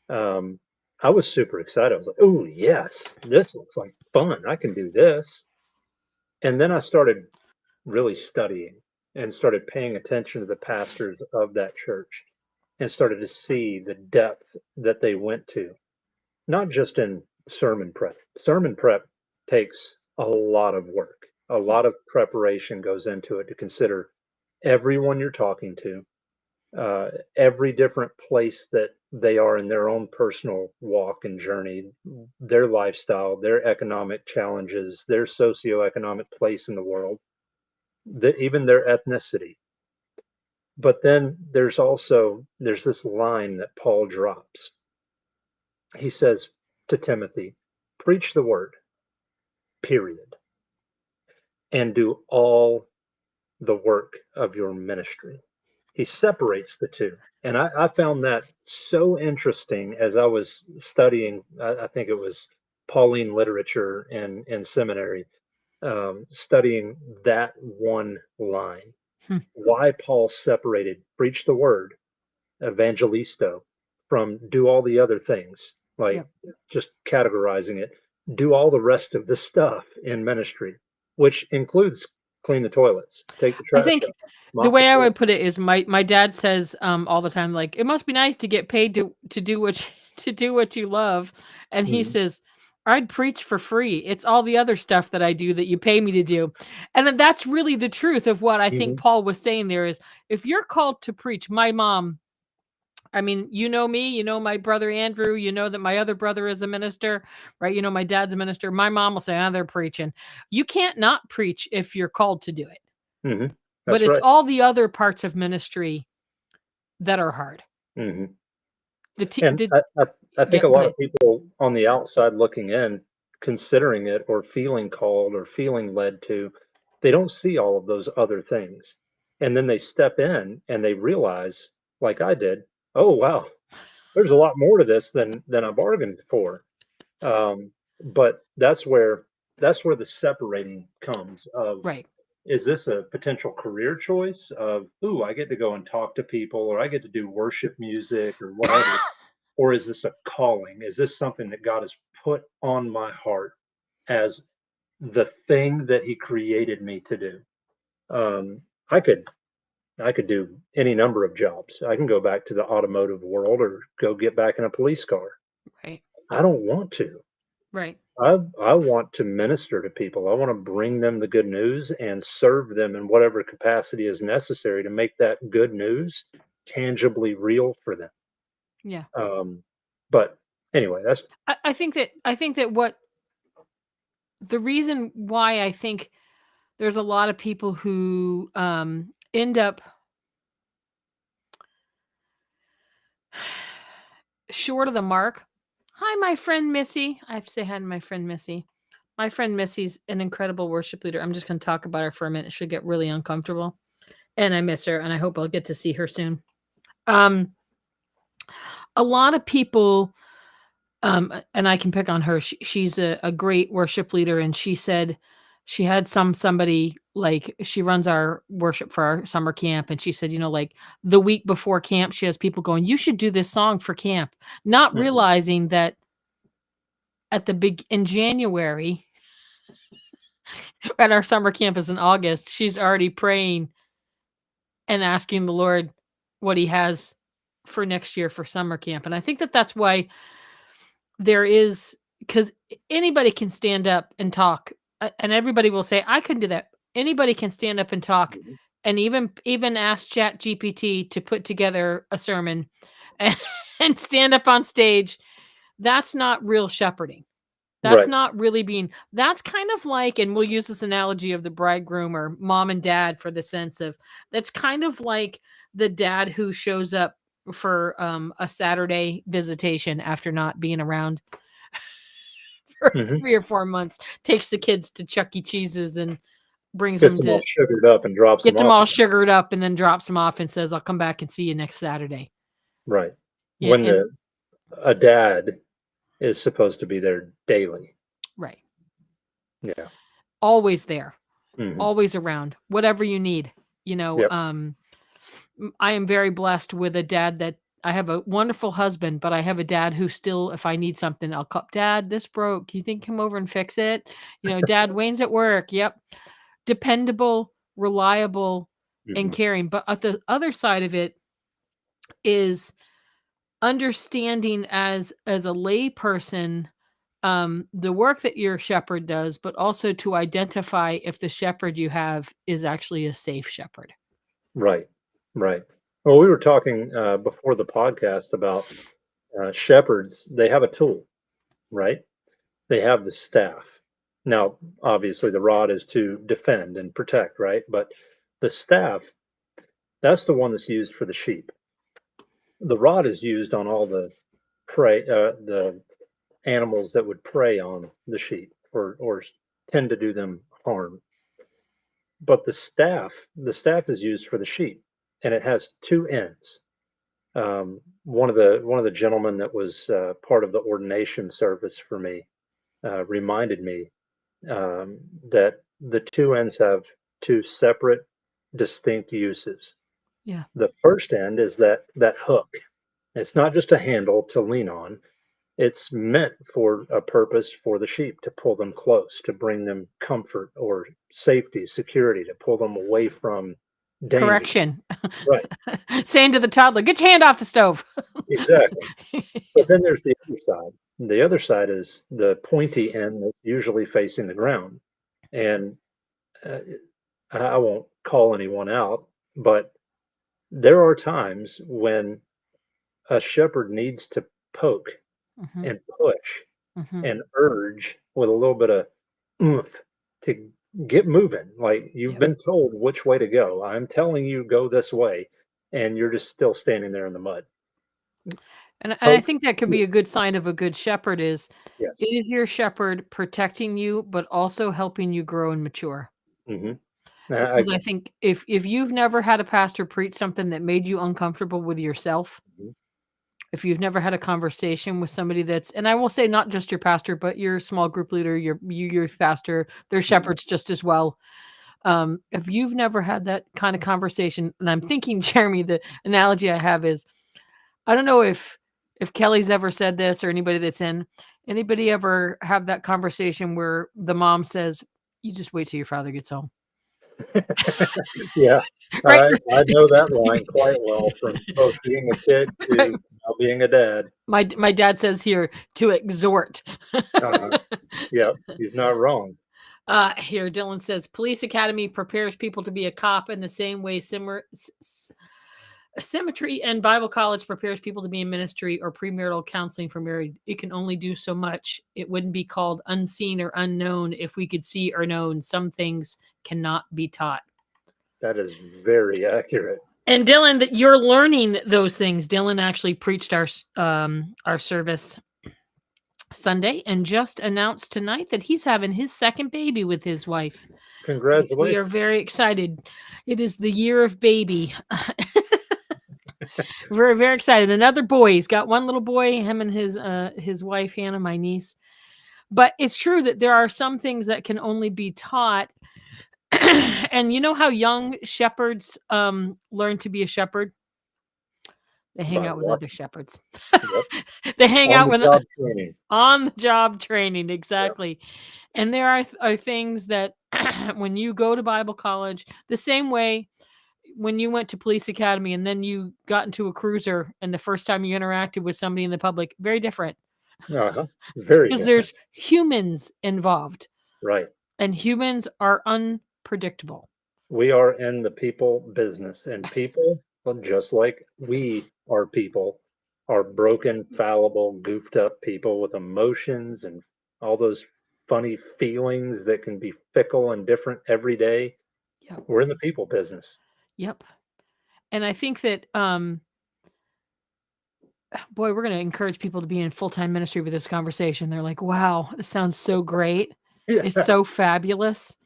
um, I was super excited. I was like, "Oh yes, this looks like fun. I can do this." And then I started really studying and started paying attention to the pastors of that church and started to see the depth that they went to, not just in sermon prep. Sermon prep takes a lot of work. A Yeah. lot of preparation goes into it to consider everyone you're talking to, every different place that they are in their own personal walk and journey, their lifestyle, their economic challenges, their socioeconomic place in the world, even their ethnicity. But then there's this line that Paul drops. He says to Timothy, "Preach the word, period, and do all the work of your ministry." He separates the two. And I found that so interesting as I was studying. I think it was Pauline literature in seminary, studying that one line. Hmm. Why Paul separated preach the word, evangelisto, from do all the other things, like Yep. just categorizing it, do all the rest of the stuff in ministry, which includes clean the toilets, take the I trash think out, the mop the way I floor. would put it is my dad says, all the time, like, "It must be nice to get paid to do what to do what you love," and he Mhm, says, "I'd preach for free. It's all the other stuff that I do that you pay me to do." And then that's really the truth of what I think mhm, Paul was saying there is, if you're called to preach, my mom, I mean, me, my brother Andrew, that my other brother is a minister, right? My dad's a minister. My mom will say, "Ah, they're preaching." You can't not preach if you're called to do it. mhm. But That's it's right. all the other parts of ministry that are hard. Mhm. The t And the I think Yeah, a go lot ahead. of people on the outside looking in, considering it or feeling called or feeling led to, they don't see all of those other things. And then they step in and they realize, like I did, "Oh, wow, there's a lot more to this than I bargained for." But that's where the separating comes of, Right. is this a potential career choice of, "Ooh, I get to go and talk to people, or I get to do worship music or whatever," or is this a calling? Is this something that God has put on my heart as the thing that He created me to do? Um, I could I could do any number of jobs. I can go back to the automotive world or go get back in a police car. Right. I don't want to. Right. I want to minister to people. I want to bring them the good news and serve them in whatever capacity is necessary to make that good news tangibly real for them. Yeah. Um, but anyway, that's I think that what the reason why I think there's a lot of people who, end up short of the mark. Hi, my friend Missy. I have to say hi to my friend Missy. My friend Missy's an incredible worship leader. I'm just gonna talk about her for a minute. She'll get really uncomfortable, and I miss her, and I hope I'll get to see her soon. Um, a lot of people, and I can pick on her. She's a great worship leader, and she said she had somebody, like, she runs our worship for our summer camp, and she said, like, the week before camp, she has people going, "You should do this song for camp," not mhm, realizing that at the big in January, at our summer camp is in August, she's already praying and asking the Lord what He has for next year for summer camp. And I think that that's why there is, because anybody can stand up and talk, and everybody will say, "I couldn't do that." Anybody can stand up and talk, Mhm. and even ask Chat GPT to put together a sermon and, and stand up on stage. That's not real shepherding. That's Right. not really being that's kind of like, and we'll use this analogy of the bridegroom or mom and dad for the sense of that's kind of like the dad who shows up for a Saturday visitation after not being around for Mhm. 3 or 4 months, takes the kids to Chuck E. Cheese's and brings Gets them them all to sugared up and drops them gets them off all again. sugared up and then drops them off and says, "I'll come back and see you next Saturday." Right. Yeah, When and a dad is supposed to be there daily. right. Yeah. Always there, Mhm. always around, whatever you need, you know, Yep. I am very blessed with a dad that I have a wonderful husband, but I have a dad who still, if I need something, I'll call, "Dad, this broke. You think come over and fix it?" "Dad, Wayne's at work." Yep. Dependable, reliable, and Mhm. caring. But at the other side of it is understanding as a lay person, the work that your shepherd does, but also to identify if the shepherd you have is actually a safe shepherd. Right. Right. Well, we were talking, before the podcast about, shepherds. They have a tool, right? They have the staff. Now, obviously, the rod is to defend and protect, right? But the staff, that's the one that's used for the sheep. The rod is used on all the the animals that would prey on the sheep or tend to do them harm. But the staff is used for the sheep, and it has two ends. One of the gentlemen that was part of the ordination service for me reminded me that the two ends have two separate, distinct uses. Yeah. The first end is that hook. It's not just a handle to lean on. It's meant for a purpose for the sheep to pull them close, to bring them comfort or safety, security, to pull them away from danger. Correction. Right, Saying to the toddler, "Get your hand off the stove." exactly. But then there's the other side. The other side is the pointy end that's usually facing the ground. And uh, I won't call anyone out, but there are times when a shepherd needs to poke Mhm, and push mhm. and urge with a little bit of oomph to get moving. Like you've Yep. been told which way to go. I'm telling you, go this way, and you're just still standing there in the mud. And I Poke. think that could be a good sign of a good shepherd Yes. is your shepherd protecting you, but also helping you grow and mature? Hmm. Because I think if you've never had a pastor preach something that made you uncomfortable with yourself, if you've never had a conversation with somebody that's and I will say not just your pastor, but your small group leader, your youth pastor, they're Mhm. shepherds just as well. If you've never had that kind of conversation, and I'm thinking, Jeremy, the analogy I have is I don't know if Kelly's ever said this or anybody that's in anybody ever have that conversation where the mom says, "You just wait till your father gets home." Yeah, Right? I know that line quite well from both being a kid Right. to now being a dad. My dad says here to exhort. Uh-huh. Yeah, he's not wrong. Here, Dylan says police academy prepares people to be a cop in the same way symmetry and Bible college prepares people to be in ministry or premarital counseling for married. It can only do so much. It wouldn't be called unseen or unknown if we could see or known. Some things cannot be taught. That is very accurate. And Dylan, that you're learning those things. Dylan actually preached our service Sunday and just announced tonight that he's having his second baby with his wife, which we are Congratulations. very excited. It is the year of baby. We're very excited. Another boy. He's got one little boy, him and his wife Hannah, my niece. But it's true that there are some things that can only be taught. And you know how young shepherds learn to be a shepherd? They hang By out with other watching. shepherds. Yep. They hang On out the with job training. on the job training, Yep. exactly. And there are things that when you go to Bible college, the same way when you went to police academy and then you got into a cruiser and the first time you interacted with somebody in the public, very different Uh-huh. Very because different. there's humans involved Right. and humans are predictable. We are in the people business, and people, well, just like we are people, are broken, fallible, goofed up people with emotions and all those funny feelings that can be fickle and different every day. Yep. We're in the people business. Yep. And I think that boy, we're going to encourage people to be in full-time ministry with this conversation. They're like, "Wow, this sounds so great. Yeah, It's so fabulous."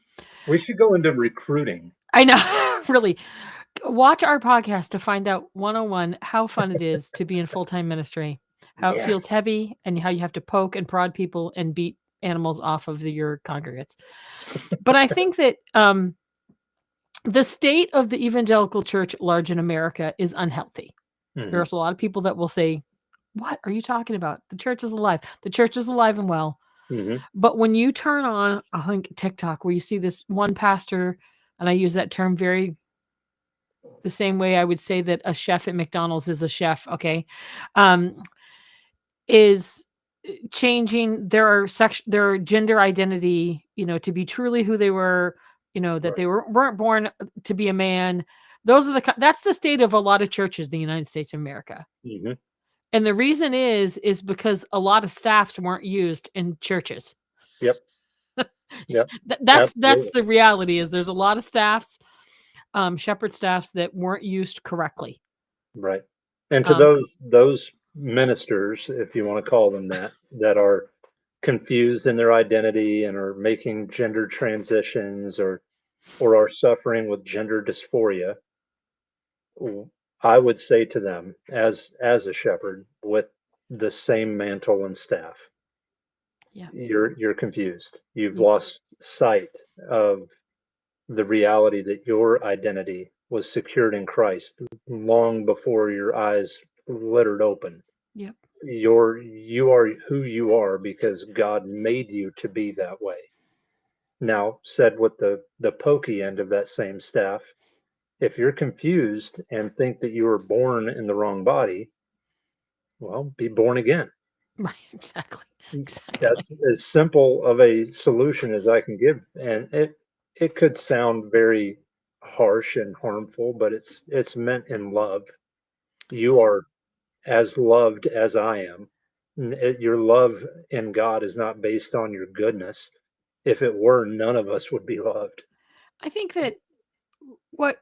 we should go into recruiting. I know, really. Watch our podcast to find out 101 how fun it is to be in full-time ministry, how it Yeah. feels heavy, and how you have to poke and prod people and beat animals off of your congregates. But I think that the state of the evangelical church at large in America is unhealthy. Mhm. There's a lot of people that will say, "What are you talking about? The church is alive. The church is alive and well." Mhm. But when you turn on, I think, TikTok, where you see this one pastor, and I use that term very the same way I would say that a chef at McDonald's is a chef, okay, um, is changing their gender identity, to be truly who they were, that Right. they weren't born to be a man. Those are that's the state of a lot of churches in the United States of America. Mhm. And the reason is because a lot of staffs weren't used in churches. Yep. Yep. That's Absolutely. the reality is there's a lot of staffs, shepherd staffs that weren't used correctly. Right. And to Um, those ministers, if you want to call them that, that are confused in their identity and are making gender transitions or are suffering with gender dysphoria, I would say to them as a shepherd with the same mantle and staff, yeah, you're confused. You've yeah, lost sight of the reality that your identity was secured in Christ long before your eyes littered open. yep, You are who you are because God made you to be that way. Now, said with the pokey end of that same staff, if you're confused and think that you were born in the wrong body, well, be born again. right, exactly, exactly. That's as simple of a solution as I can give, and it could sound very harsh and harmful, but it's meant in love. You are as loved as I am. Your love in God is not based on your goodness. If it were, none of us would be loved. I think that what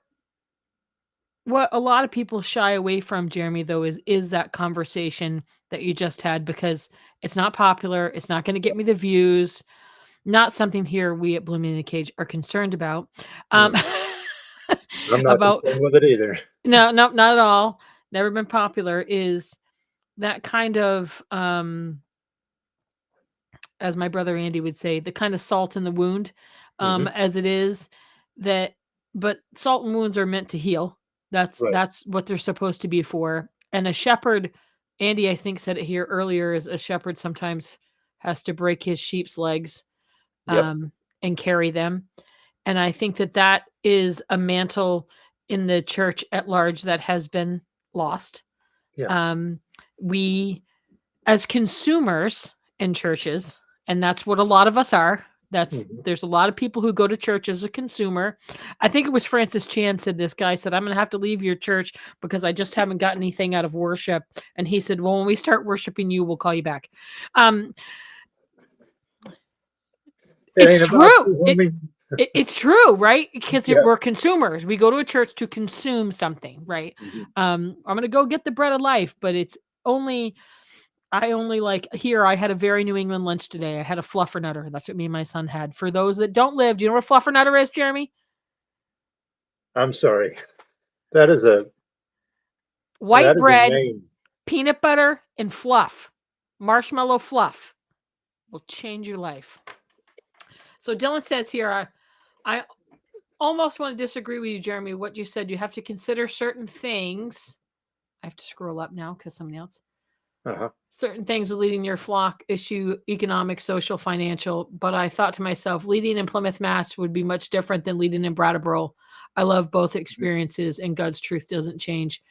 what a lot of people shy away from, Jeremy, though, is that conversation that you just had because it's not popular. It's not going to get me the views. Not something here we at Blooming in the Cage are concerned about. Um, Mm. I'm not about concerned with it either. no, no, not at all. Never been popular. Is that kind of as my brother Andy would say, the kind of salt in the wound, Hmm. as it is that, but salt and wounds are meant to heal. Right. That's what they're supposed to be for. And a shepherd, Andy, I think said it here earlier, is a shepherd sometimes has to break his sheep's legs, Yep. and carry them. And I think that that is a mantle in the church at large that has been lost. Yeah. Um, we as consumers in churches, and that's what a lot of us are. Hmm. There's a lot of people who go to church as a consumer. I think it was Francis Chan said this guy said, "I'm going to have to leave your church because I just haven't gotten anything out of worship." And he said, "Well, when we start worshiping you, we'll call you back." Um, It it's ain't about true. you, homie. It's true, right? Because Yeah. we're consumers. We go to a church to consume something, right? Mhm. I'm going to go get the bread of life, but it's only I only like here. I had a very New England lunch today. I had a fluffernutter. That's what me and my son had. For those that don't live, do you know what a fluffernutter is, Jeremy? I'm sorry. That is a White that is a bread, name. peanut butter, and fluff. Marshmallow fluff will change your life. So Dylan says here, I almost want to disagree with you, Jeremy. What you said, you have to consider certain things. I have to scroll up now because something else. Uh-huh. Certain things with leading your flock issue economic, social, financial. But I thought to myself, leading in Plymouth, Mass would be much different than leading in Brattleboro. I love both experiences, and God's truth doesn't change,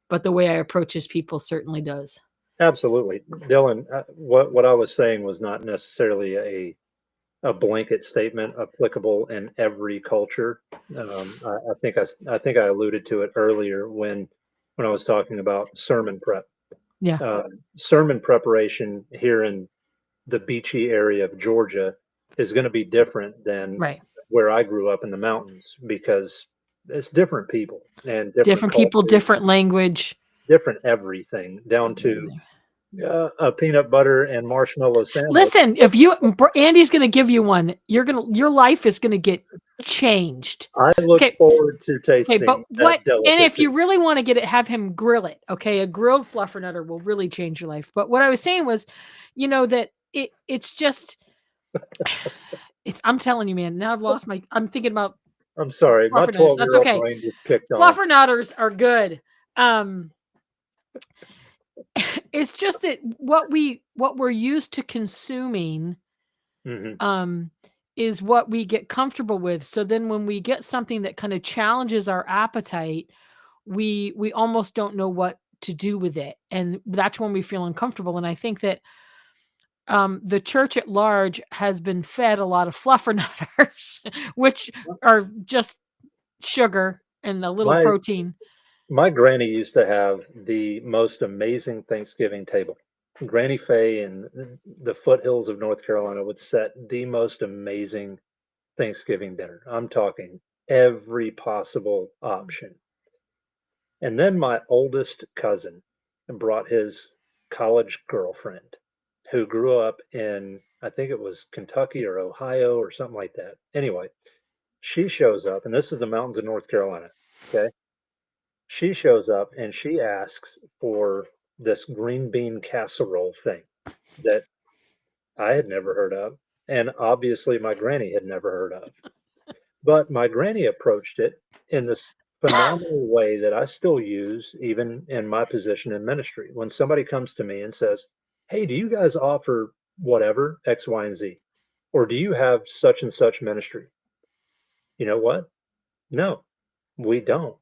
but the way I approach his people certainly does. Absolutely. Dylan, what I was saying was not necessarily a blanket statement applicable in every culture. I think I alluded to it earlier when I was talking about sermon prep. Yeah. Sermon preparation here in the beachy area of Georgia is going to be different than Right. where I grew up in the mountains because it's different people and different Different people, cultures, different language. different everything, down to a peanut butter and marshmallow sandwich. Listen, if Andy's going to give you one, your life is going to get changed. I look Okay. forward to Okay, but tasting what? that And if delicacy. you really want to get it, have him grill it. Okay, a grilled fluffernutter will really change your life. But what I was saying was, that it's just, I'm telling you, man. Now I've lost my. I'm thinking about I'm sorry, my fluffernutters. That's 12-year-old okay. brain just kicked on. Fluffernutters are good. It's just that what we're used to consuming Mhm. is what we get comfortable with. So then when we get something that kind of challenges our appetite, we almost don't know what to do with it. And that's when we feel uncomfortable. And I think that the church at large has been fed a lot of fluffernutters, which are just sugar and a little My protein. my granny used to have the most amazing Thanksgiving table. Granny Faye in the foothills of North Carolina would set the most amazing Thanksgiving dinner. I'm talking every possible option. And then my oldest cousin brought his college girlfriend who grew up in, I think it was Kentucky or Ohio or something like that. Anyway, she shows up, and this is the mountains of North Carolina. Okay. She shows up and she asks for this green bean casserole thing that I had never heard of. And obviously my granny had never heard of. But my granny approached it in this phenomenal way that I still use even in my position in ministry. When somebody comes to me and says, "Hey, do you guys offer whatever, X, Y, and Z? Or do you have such and such ministry?" You know what? No, we don't.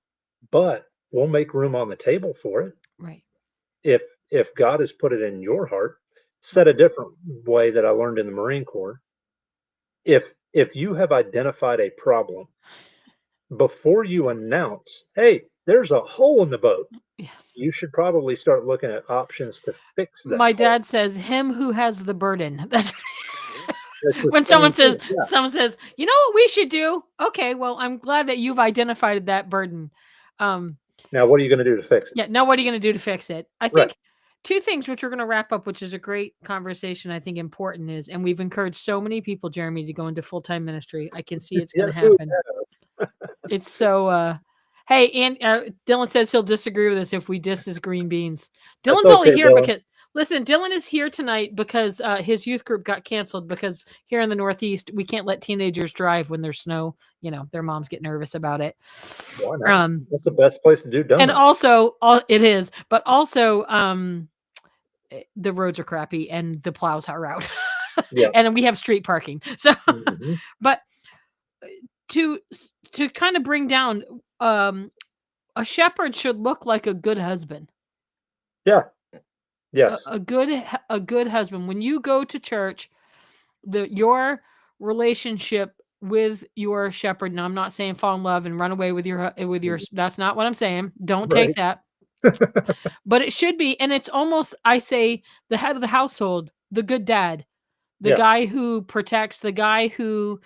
But we'll make room on the table for it. Right. If God has put it in your heart, said a different way that I learned in the Marine Corps, if you have identified a problem before you announce, "Hey, there's a hole in the boat," Yes. you should probably start looking at options to fix that My hole. dad says, "Him who has the burden." That's It's the when same thing. Yeah. someone says, "You know what we should do?" Okay, well, I'm glad that you've identified that burden. Um, Now, what are you going to do to fix it? yeah. Now, what are you going to do to fix it? I Right. think two things, which we're going to wrap up, which is a great conversation. I think important is, and we've encouraged so many people, Jeremy, to go into full time ministry. I can see it's going to Yes, we happen. It's so. Hey, and Dylan says he'll disagree with us if we diss his green beans. That's Dylan's only okay, here Dylan. because listen, Dylan is here tonight because his youth group got canceled because here in the Northeast we can't let teenagers drive when there's snow. Their moms get nervous about it. Why not? That's the best place to do And donuts. also, it is, but also, the roads are crappy and the plows are out, Yeah. and we have street parking. So, Mhm. but to kind of bring down, a shepherd should look like a good husband. Yeah. A, Yes. a good a good husband. When you go to church, your relationship with your shepherd. Now, I'm not saying fall in love and run away with your. Mhm. That's not what I'm saying. Don't take Right. that. But it should be, and it's almost, I say, the head of the household, the good dad, the Yeah. guy who protects, the guy who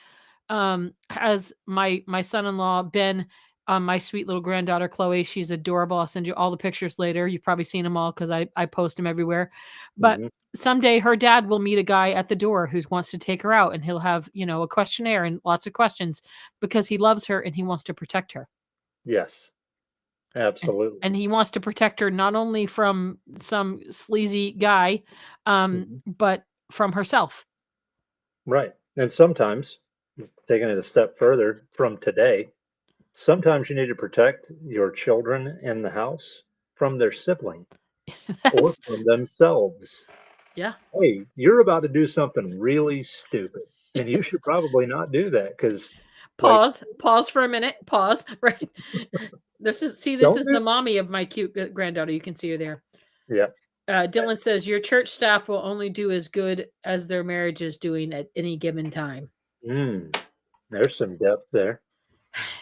has my son-in-law Ben, my sweet little granddaughter Chloe. She's adorable. I'll send you all the pictures later. You've probably seen them all because I post them everywhere. But Mhm. someday her dad will meet a guy at the door who wants to take her out, and he'll have a questionnaire and lots of questions because he loves her and he wants to protect her. Yes. And Absolutely. and he wants to protect her not only from some sleazy guy, Mhm. but from herself. Right. And sometimes, taking it a step further from today, sometimes you need to protect your children in the house from their sibling or That's from themselves. yeah. Hey, you're about to do something really stupid, and you should probably not do that because, like, Pause for a minute, pause, right? This is don't the do. mommy of my cute granddaughter, you can see her there. Yeah. Dylan says your church staff will only do as good as their marriage is doing at any given time. There's some depth there.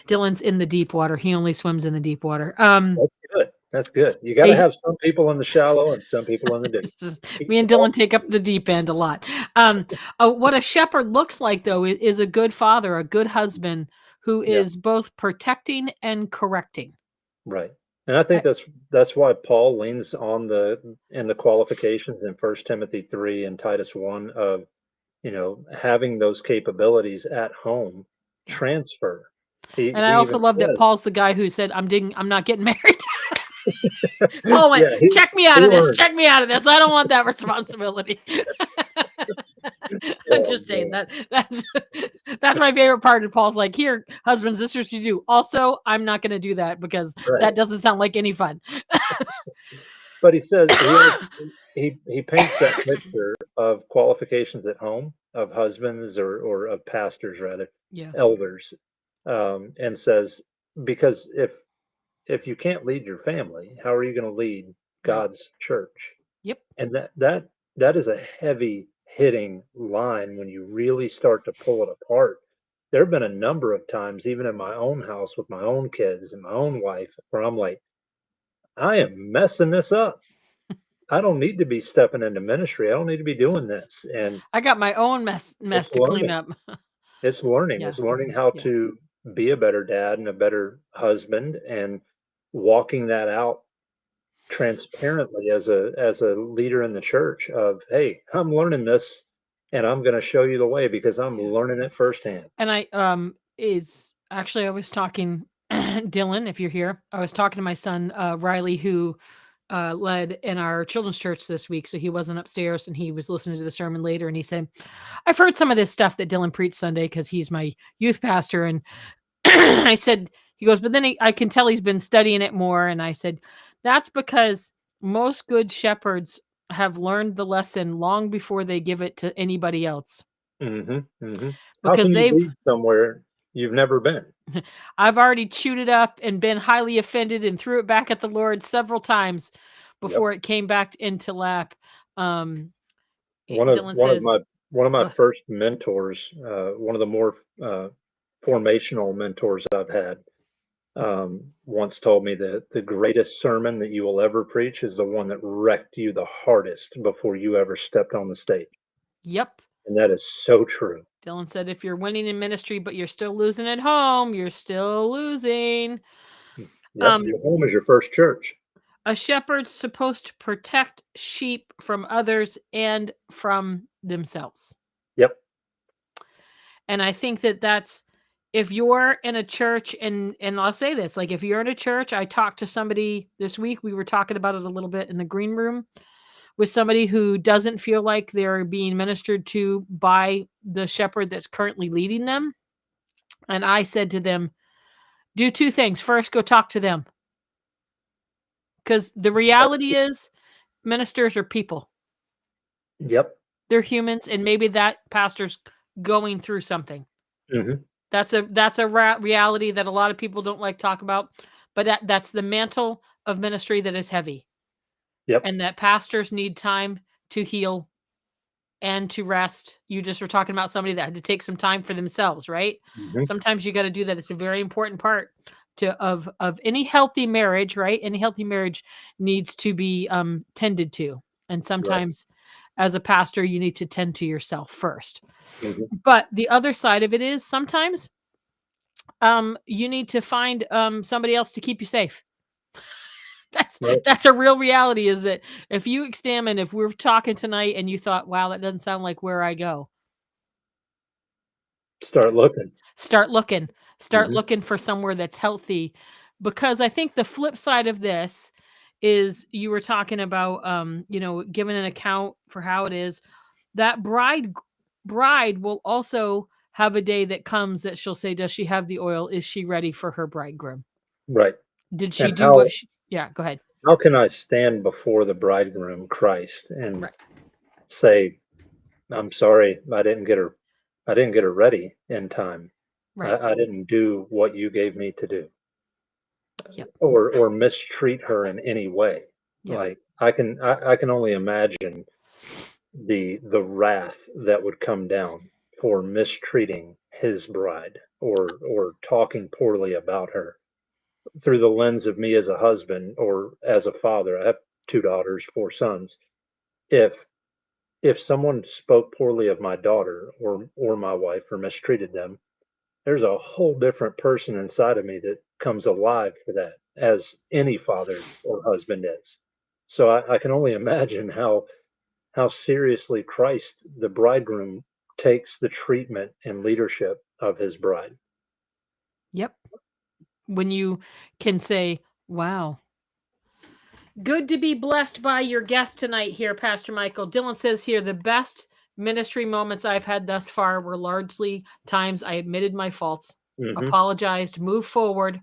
Dylan's in the deep water. He only swims in the deep water. That's good. That's good. You got to have some people in the shallow and some people in the deep. Me and Dylan take up the deep end a lot. What a shepherd looks like, though, is a good father, a good husband who is both protecting and correcting. Right. And I think that's why Paul leans on in the qualifications in 1 Timothy 3 and Titus 1 of, having those capabilities at home transfer. And I also love that Paul's the guy who said, I'm not getting married. Paul went, check me out of this. Check me out of this. I don't want that responsibility. I'm just saying that's my favorite part. And Paul's like, here, husbands, this is what you do. Also, I'm not going to do that because that doesn't sound like any fun. But he says he paints that picture of qualifications at home of husbands or of pastors rather, elders, and says, because if you can't lead your family, how are you going to lead God's church? Yep. And that is a heavy hitting line when you really start to pull it apart. There have been a number of times, even in my own house with my own kids and my own wife, where I'm like, I am messing this up. I don't need to be stepping into ministry. I don't need to be doing this. And I got my own mess to clean up. It's learning. It's learning how to be a better dad and a better husband, and walking that out transparently as a leader in the church of, hey, I'm learning this and I'm going to show you the way because I'm learning it firsthand. And I was talking Dylan, if you're here, I was talking to my son Riley, who led in our children's church this week, so he wasn't upstairs and he was listening to the sermon later, and he said, I've heard some of this stuff that Dylan preached Sunday because he's my youth pastor, and I said, he goes, but then I can tell he's been studying it more. And I said, that's because most good shepherds have learned the lesson long before they give it to anybody else. Because they've lead somewhere you've never been. I've already chewed it up and been highly offended and threw it back at the Lord several times before it came back into lap. One of my first mentors, one of the more formational mentors I've had, once told me that the greatest sermon that you will ever preach is the one that wrecked you the hardest before you ever stepped on the stage. Yep. And that is so true. Dylan said, if you're winning in ministry, but you're still losing at home, you're still losing. Yep, your home is your first church. A shepherd's supposed to protect sheep from others and from themselves. Yep. And I think that's, if you're in a church, and I'll say this, like if you're in a church, I talked to somebody this week, we were talking about it a little bit in the green room, with somebody who doesn't feel like they're being ministered to by the shepherd that's currently leading them. And I said to them, do two things. First, go talk to them. Because the reality is ministers are people. Yep. They're humans, and maybe that pastor's going through something. That's a reality that a lot of people don't like to talk about, but that's the mantle of ministry that is heavy. Yep. And that pastors need time to heal and to rest. You just were talking about somebody that had to take some time for themselves, right? Sometimes you got to do that. It's a very important part of any healthy marriage, right? Any healthy marriage needs to be tended to. And sometimes as a pastor, you need to tend to yourself first. But the other side of it is sometimes you need to find somebody else to keep you safe. That's a real reality, is that if you examine, if we're talking tonight and you thought, wow, that doesn't sound like where I go. Start looking for somewhere that's healthy, because I think the flip side of this is, you were talking about, giving an account for how it is. That bride will also have a day that comes that she'll say, does she have the oil? Is she ready for her bridegroom? Right. Did she do what she... Yeah, go ahead. How can I stand before the bridegroom, Christ, and say, I'm sorry, I didn't get her ready in time. I didn't do what you gave me to do. Or mistreat her in any way. Yep. Like I can only imagine the wrath that would come down for mistreating his bride or talking poorly about her through the lens of me as a husband or as a father. I have 2 daughters, 4 sons. If if someone spoke poorly of my daughter or my wife or mistreated them, there's a whole different person inside of me that comes alive for that, as any father or husband is. So I can only imagine how seriously Christ, the bridegroom, takes the treatment and leadership of his bride. Yep. When you can say, wow. Good to be blessed by your guest tonight here, Pastor Michael. Dylan says here, the best ministry moments I've had thus far were largely times I admitted my faults, Hmm. apologized, moved forward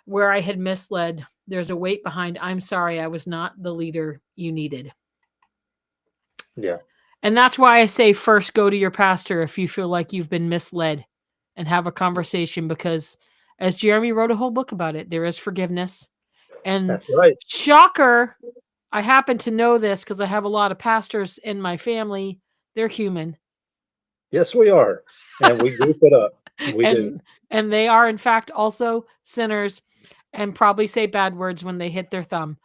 where I had misled. There's a weight behind, I'm sorry, I was not the leader you needed. Yeah, And that's why I say first go to your pastor if you feel like you've been misled and have a conversation, because as Jeremy wrote a whole book about it, there is forgiveness. And that's right. shocker, I happen to know this because I have a lot of pastors in my family. They're human. Yes, we are, and we goof it up. We do. and they are in fact also sinners and probably say bad words when they hit their thumb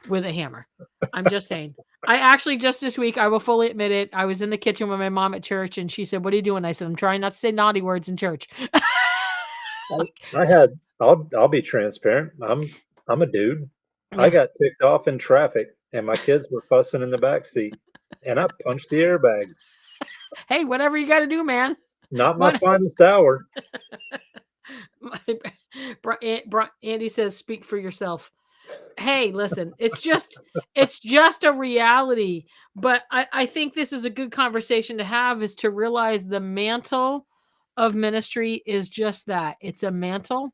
with a hammer. I'm just saying. I actually just this week, I will fully admit it, I was in the kitchen with my mom at church and she said, "What are you doing?" I said, "I'm trying not to say naughty words in church." I had. I'll be transparent. I'm a dude. I Yeah. got ticked off in traffic, and my kids were fussing in the back seat, and I punched the airbag. Hey, whatever you got to do, man. Not my What? finest hour. Andy says, "Speak for yourself." Hey, listen, it's just a reality. But I think this is a good conversation to have, is to realize the mantle of ministry is just that. It's a mantle.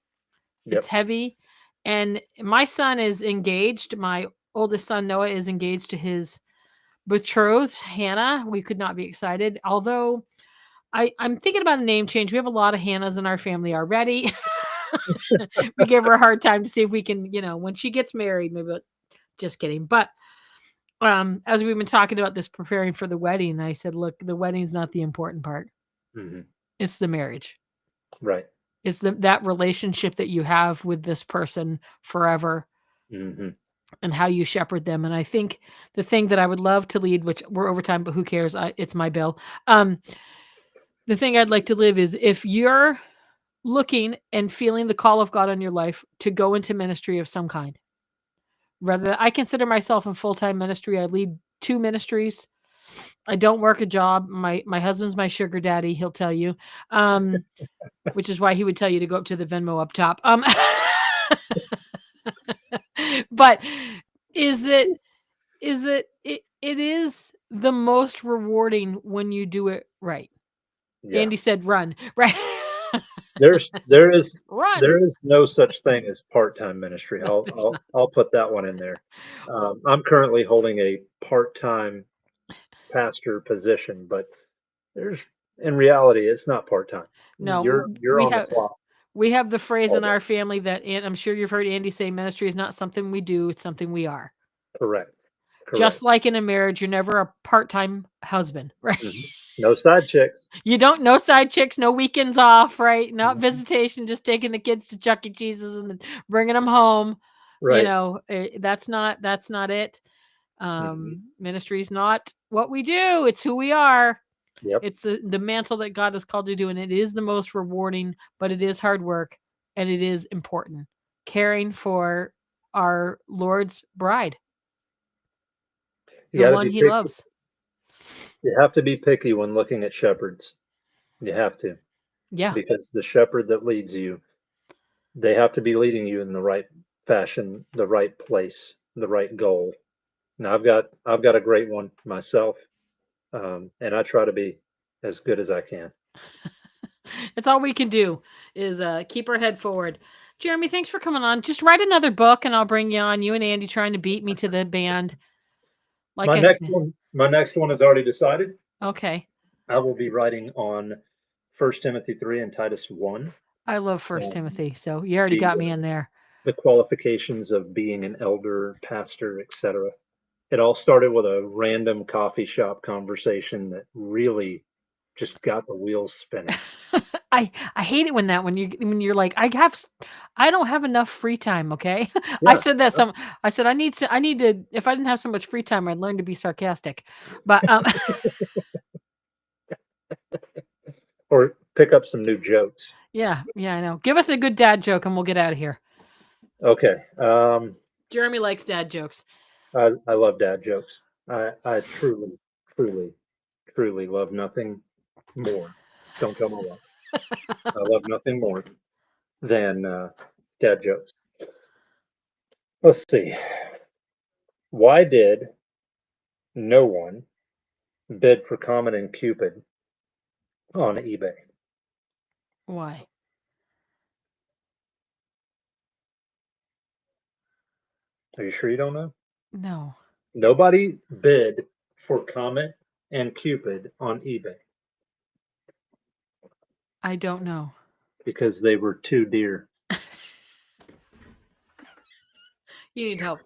It's Yep. heavy. And my son is engaged. My oldest son, Noah, is engaged to his betrothed, Hannah. We could not be excited. Although I'm thinking about a name change. We have a lot of Hannahs in our family already. We give her a hard time to see if we can, when she gets married, maybe. Just kidding. But as we've been talking about this, preparing for the wedding, I said, look, the wedding's not the important part. Hmm. It's the marriage. Right. It's that relationship that you have with this person forever Hmm. and how you shepherd them. And I think the thing that I would love to lead, which we're over time, but who cares? It's my bill. The thing I'd like to live is, if you're looking and feeling the call of God on your life to go into ministry of some kind, rather, I consider myself in full-time ministry. I lead 2 ministries. I don't work a job. My husband's my sugar daddy, he'll tell you. Which is why he would tell you to go up to the Venmo up top. But is that it is the most rewarding when you do it right. Yeah. Andy said run. Right. There's there is Run. there is no such thing as part-time ministry. I'll put that one in there. I'm currently holding a part-time pastor position, but there's in reality, it's not part-time. No, You're on the clock we have the phrase all in day. our family that, and I'm sure you've heard Andy say, ministry is not something we do, it's something we are. Correct. Just Correct. like in a marriage, you're never a part-time husband, right? Mhm. No side chicks. You don't, no side chicks, no weekends off, right? Not Mhm. visitation, just taking the kids to Chuck E. Cheese's and then bringing them home. Right. That's not it. Mhm. Ministry is not what we do. It's who we are. Yep. It's the mantle that God has called you to do, and it is the most rewarding, but it is hard work and it is important. Caring for our Lord's bride, You the gotta one be he picky. loves. You have to be picky when looking at shepherds. You have to, Yeah. because the shepherd that leads you, they have to be leading you in the right fashion, the right place, the right goal. Now I've got a great one myself, and I try to be as good as I can. It's all we can do is keep our head forward. Jeremy, thanks for coming on. Just write another book and I'll bring you on. You and Andy trying to beat me to the band. Like I said. My next one is already decided. Okay. I will be writing on First Timothy 3 and Titus 1. I love First Um, Timothy, so you already the got me in there. the qualifications of being an elder, pastor, etc. It all started with a random coffee shop conversation that really just got the wheels spinning. I hate it when you're like, I don't have enough free time, okay? I Yeah, said that I said I need to if I didn't have so much free time, I'd learn to be sarcastic. But or pick up some new jokes. yeah, I know. Give us a good dad joke and we'll get out of here. Okay, Jeremy likes dad jokes. I love dad jokes. I truly, truly, truly love nothing more. Don't tell my wife. I love nothing more than dad jokes. Let's see. Why did no one bid for Comet and Cupid on eBay? Why? Are you sure you don't know? No. Nobody bid for Comet and Cupid on eBay I don't know. because they were too dear. You need help.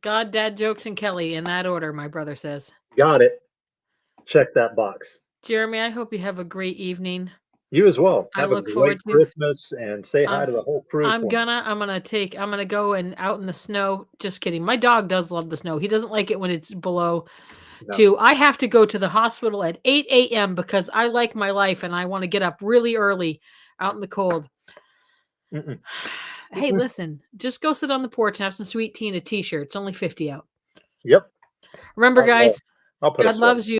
God, dad jokes, and Kelly in that order, my brother says. Got it. Check that box. Jeremy, I hope you have a great evening. You as well. I Have a look forward great to Christmas and say hi um, to the whole crew for me. I'm gonna go and out in the snow. Just kidding. My dog does love the snow. He doesn't like it when it's below No. 2. I have to go to the hospital at 8 a.m. because I like my life and I want to get up really early out in the cold. Mm-mm. Hey, Mm-mm. listen, just go sit on the porch and have some sweet tea and a t-shirt. It's only 50 out. Yep. Remember, I'll, guys, I'll put a God sweater. loves you.